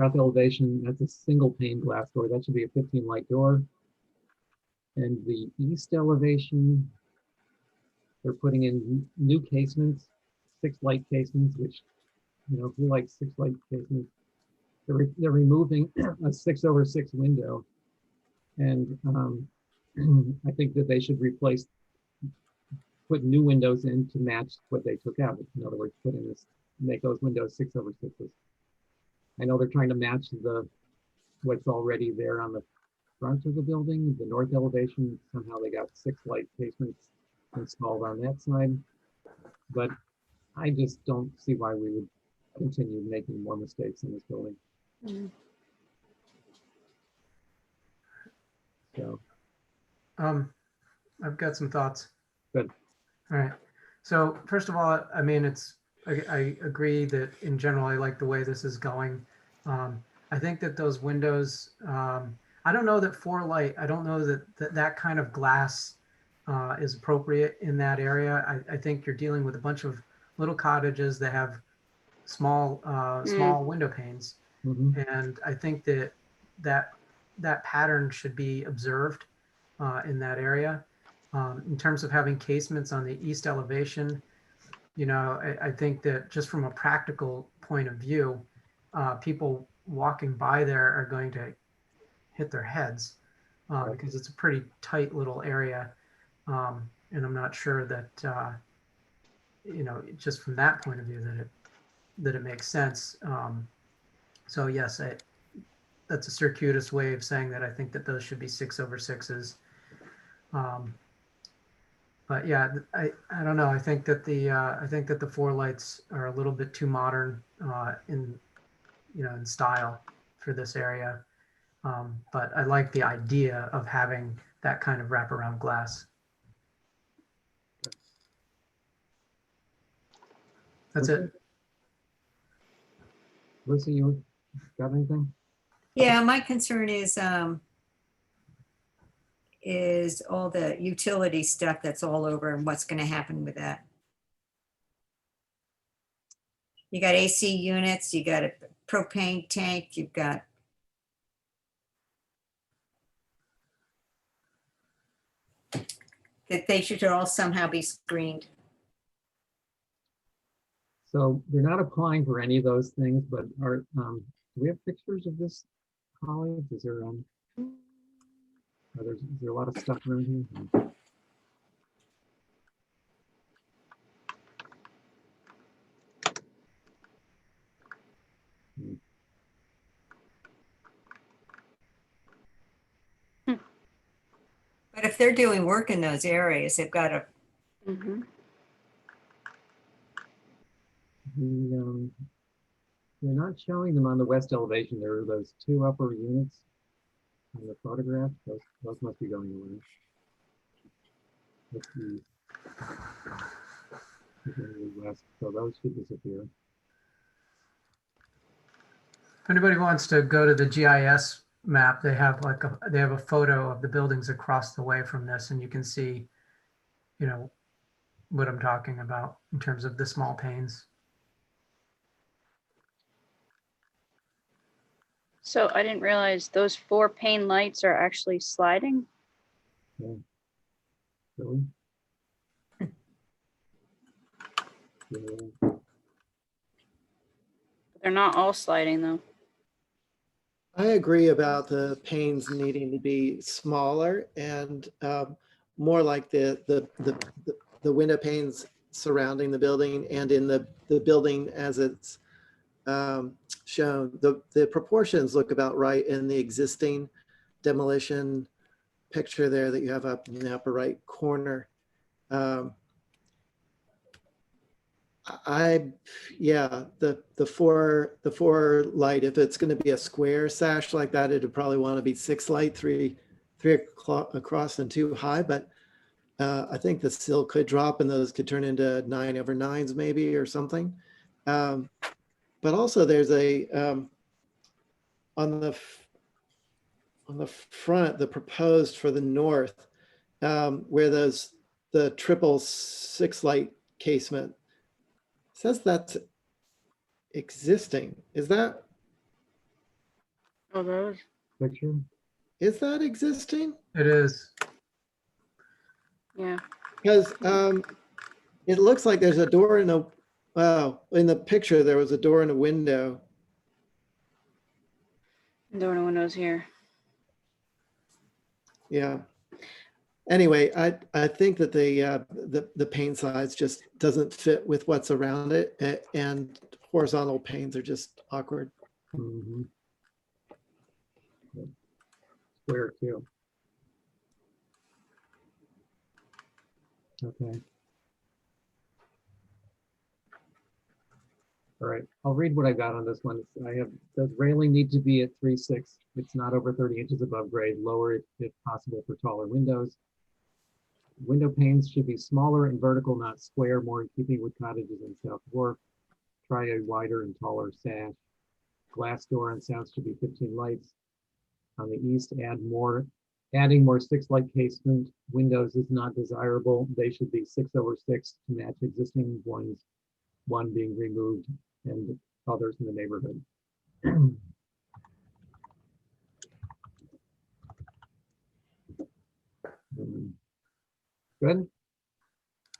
elevation, that's a single pane glass door. That should be a 15 light door. And the east elevation, they're putting in new casements, 6 light casements, which, who likes 6 light casements? They're removing a 6/6 window. And I think that they should put new windows in to match what they took out. In other words, make those windows 6/6s. I know they're trying to match what's already there on the front of the building, the north elevation. Somehow they got 6 light casements installed on that side. But I just don't see why we would continue making more mistakes in this building. Mm. So, I've got some thoughts. Good. All right. So first of all, I mean, I agree that in general, I like the way this is going. I think that those windows, I don't know that 4 light, I don't know that kind of glass is appropriate in that area. I think you're dealing with a bunch of little cottages that have small window panes. mhm. And I think that pattern should be observed in that area. In terms of having casements on the east elevation, I think that just from a practical point of view, people walking by there are going to hit their heads because it's a pretty tight little area. And I'm not sure that, just from that point of view that it makes sense. So yes, that's a circuitous way of saying that I think that those should be 6/6s. But yeah, I don't know. I think that the 4 lights are a little bit too modern in style for this area. But I like the idea of having that kind of wraparound glass. That's it. Lucy, you got anything? Yeah, my concern is all the utility stuff that's all over and what's going to happen with that. You got AC units, you got a propane tank, you've got that they should all somehow be screened. So they're not applying for any of those things, but do we have pictures of this, Holly? Is there Is there a lot of stuff around here? But if they're doing work in those areas, they've got to, Mm-hmm. They're not showing them on the west elevation. There are those two upper units on the photograph. Those must be going away. Let's see. West, so those should disappear. If anybody wants to go to the GIS map, they have they have a photo of the buildings across the way from this, and you can see, you know, what I'm talking about in terms of the small panes. So I didn't realize those 4 pane lights are actually sliding. Really? Yeah. They're not all sliding though. I agree about the panes needing to be smaller and more like the window panes surrounding the building and in the building as it's shown. The proportions look about right in the existing demolition picture there that you have up in the upper right corner. Yeah, the four light, if it's going to be a square sash like that, it'd probably want to be 6 light, three across and 2 high. But I think the sill could drop and those could turn into 9/9s maybe or something. But also there's a on the front, the proposed for the north, where the triple 6 light casement says that's existing. Is that Oh, those. Picture. is that existing? It is. Yeah. Because it looks like there's a door in a, well, in the picture there was a door and a window. Door and windows here. Yeah. Anyway, I think that the pane size just doesn't fit with what's around it, and horizontal panes are just awkward. Mm-hmm. Square too. Okay. All right, I'll read what I got on this one. I have, the railing need to be at 3.6. It's not over 30 inches above grade, lower it if possible for taller windows. Window panes should be smaller and vertical, not square, more in keeping with cottages in South Wharf. Try a wider and taller sash. Glass door and south should be 15 lights. On the east, adding more 6 light casement windows is not desirable. They should be 6/6 to match existing ones, one being removed and others in the neighborhood. Good.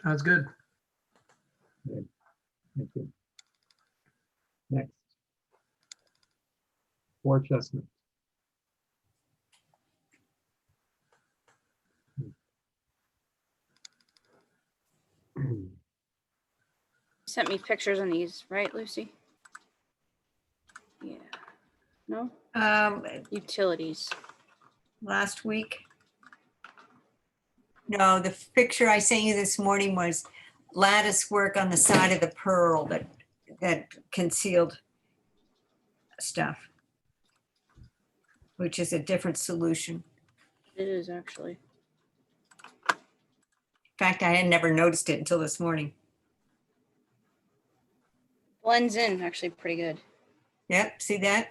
Sounds good. Good. Thank you. Next. Four Chestnut. Sent me pictures on these, right, Lucy? Yeah. No? Utilities. last week. No, the picture I sent you this morning was lattice work on the side of the pearl that concealed stuff, which is a different solution. It is actually. In fact, I had never noticed it until this morning. Blends in actually pretty good. Yep, see that?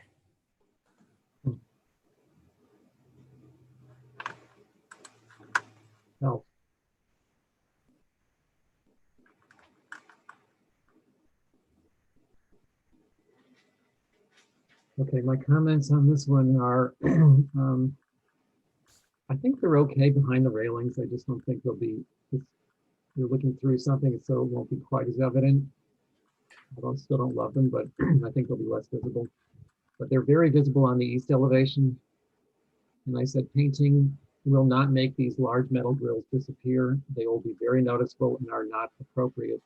No. Okay, my comments on this one are, I think they're okay behind the railings. I just don't think they'll be, if you're looking through something, so it won't be quite as evident. I still don't love them, but I think they'll be less visible. But they're very visible on the east elevation. And I said painting will not make these large metal grills disappear. They will be very noticeable and are not appropriate.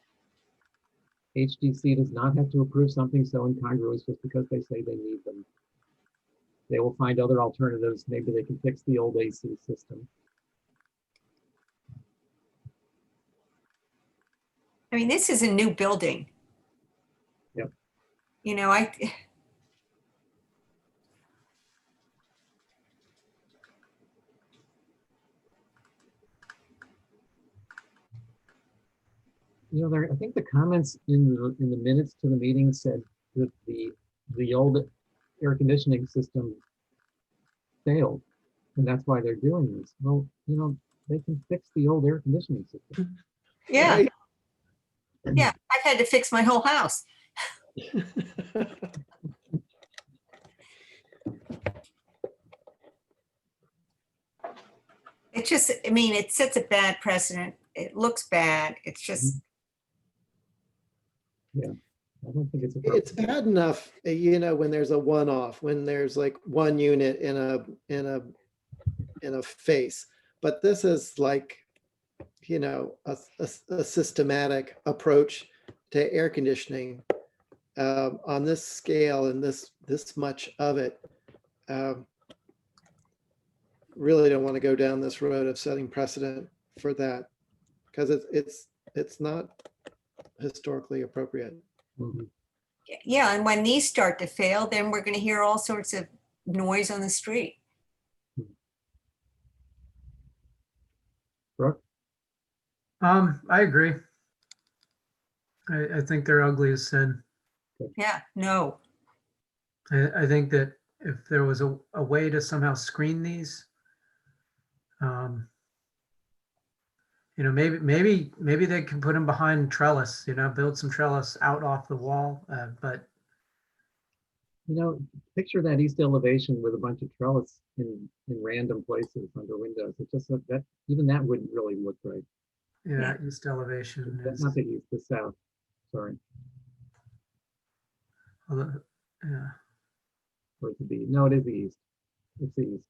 HDC does not have to approve something so incongruous just because they say they need them. They will find other alternatives. Maybe they can fix the old AC system. I mean, this is a new building. Yep. You know, You know, I think the comments in the minutes to the meeting said that the old air conditioning system failed, and that's why they're doing this. Well, you know, they can fix the old air conditioning system. yeah, Right? yeah, I've had to fix my whole house. It just, I mean, it sets a bad precedent. It looks bad. It's just, I don't think it's appropriate. It's bad enough, you know, when there's a one-off, when there's like one unit in a face. But this is like, you know, a systematic approach to air conditioning on this scale and this much of it. Really don't want to go down this road of setting precedent for that because it's not historically appropriate. Mhm. yeah, and when these start to fail, then we're going to hear all sorts of noise on the street. Brooke? I agree. I think they're ugly as sin. Yeah, no. I think that if there was a way to somehow screen these, you know, maybe they can put them behind trellis, you know, build some trellis out off the wall, but You know, picture that east elevation with a bunch of trellis in random places under windows. It just that even that wouldn't really look right. yeah, east elevation That's is, not the east, the south. Sorry, yeah. or it could be. No, it is the east. It's the east.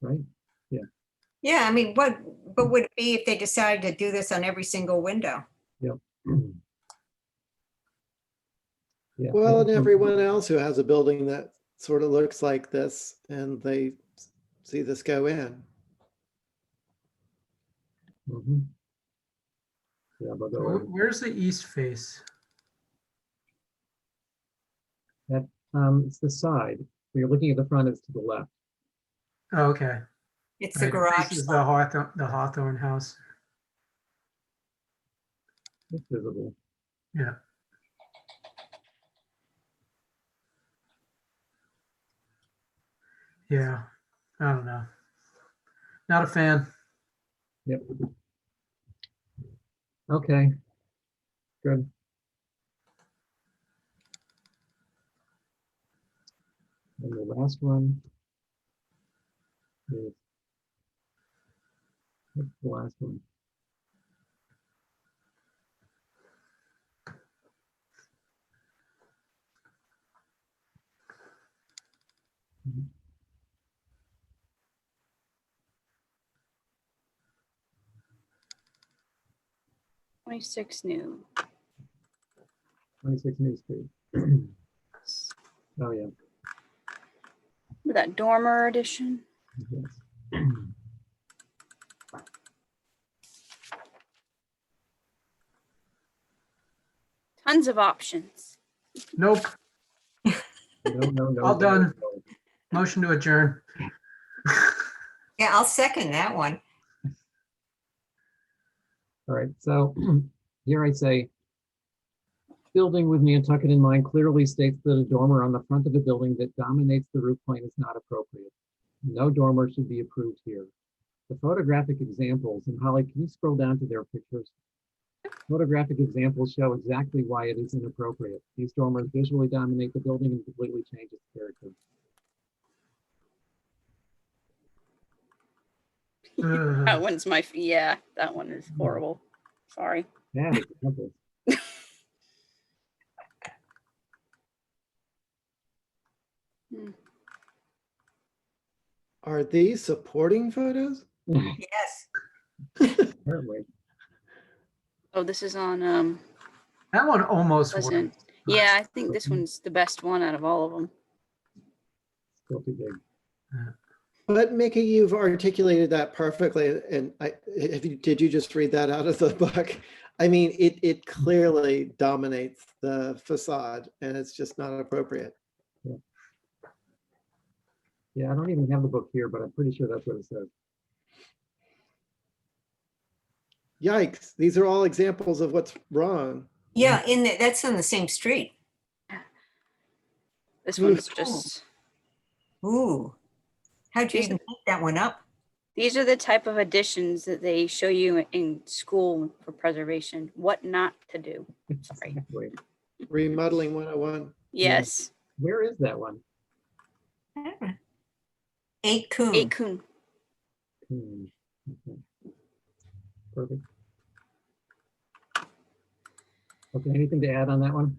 Right? Yeah, I mean, but would it be if they decided to do this on every single window? Yep. Yeah. I Well, and think everyone else who has a building that sort of looks like this and they see this go in. Mhm. Yeah, but Where's the east face? it's the side. When you're looking at the front, it's to the left. Oh, okay. It's the Right, it garage. faces side. the Hawthorne house. It's visible. Yeah. Yeah. I don't know. Not a fan. Yep. Okay. Good. And the last one is what's the last one? Mhm. 26 new. 26 New Street. Oh, yeah. With that dormer edition. Yes. Tons of options. Nope. No. All done. no. Motion to adjourn. Yeah, I'll second that one. All right, so here I say, building with Nantucket in mind clearly states that a dormer on the front of a building that dominates the roof plane is not appropriate. No dormer should be approved here. The photographic examples, and Holly, can you scroll down to their pictures? Photographic examples show exactly why it is inappropriate. These dormers visually dominate the building and completely change its character. That one's yeah, that one is horrible. Sorry. Bad examples. Are these supporting photos? Yes. Apparently. Oh, this is on That one almost Pleasant. worked. Yeah, I think this one's the best one out of all of them. Still too big. But Mickey, you've articulated that perfectly. And did you just read that out of the book? I mean, it clearly dominates the facade and it's just not appropriate. Yeah, I don't even have the book here, but I'm pretty sure that's what it says. Yikes, these are all examples of what's wrong. Yeah, that's on the same street. This one's just, Ooh. How'd you even pick that one up? these are the type of additions that they show you in school for preservation, what not to do. Sorry. Wait, Remodeling 101. Yes, where is that one? 8 Coon. 8 Coon. Okay. Perfect. Okay, anything to add on that one?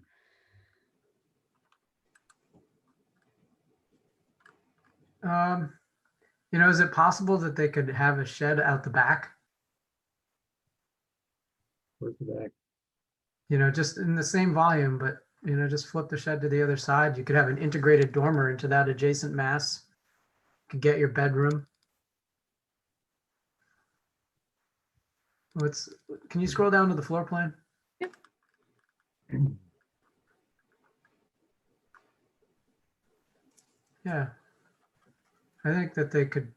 You know, is it possible that they could have a shed out the back? Where's the back? You know, just in the same volume, but, you know, just flip the shed to the other side. You could have an integrated dormer into that adjacent mass. Could get your bedroom. Can you scroll down to the floor plan? Yeah. I think that they could,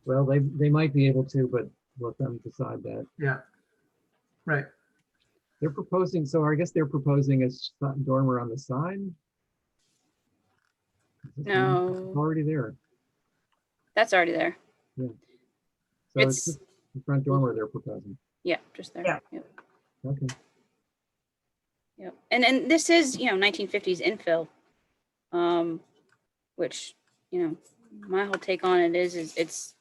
Well, they might be able to, but let them decide that. yeah. Right. They're proposing, so I guess they're proposing a dormer on the side? No. It's already there. That's already there. So It's- it's just the front dormer they're proposing. Yeah, just there. Yeah. Yep. Okay. Yep. And this is, 1950s infill, which, my whole take on it is it's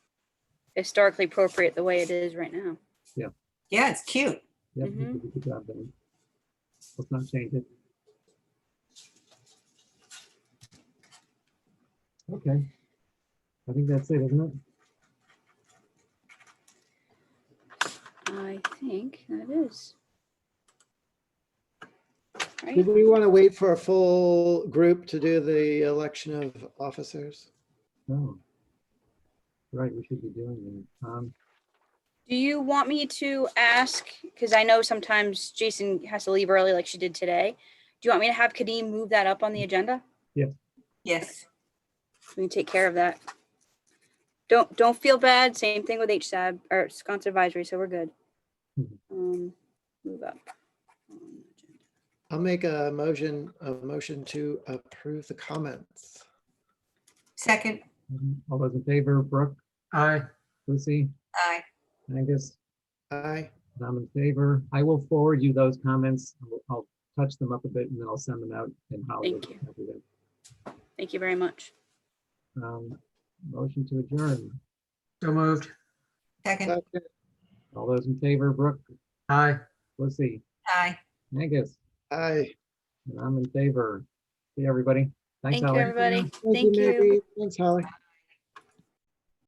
historically appropriate the way it is right now. Yeah, it's cute. Yep, you Mhm. did a good job then. Let's not change it. Okay. I think that's it, isn't it? I think that is. Right? Did we want to wait for a full group to do the election of officers? No. Right, we should be doing that. Do you want me to ask, because I know sometimes Jason has to leave early like she did today. Do you want me to have Kadeem move that up on the agenda? Yes. We can take care of that. Don't feel bad. Same thing with HSAB or Sconce Advisory, so we're good. Move up. I'll make a motion to approve the comments. Second. All those in favor, Brooke, Aye. Lucy, Aye. Angus, Aye. and I'm in favor. I will forward you those comments. I'll touch them up a bit and then I'll send them out in Hollywood. Thank you. Thank you very much. Motion to adjourn. So moved. Second. Okay. All those in favor, Brooke, Aye. Lucy, Aye. Angus, Aye. and I'm in favor. See everybody. Thanks, Thank you, Ally. everybody. Thank you, Thank you. Maggie. Thanks, Holly.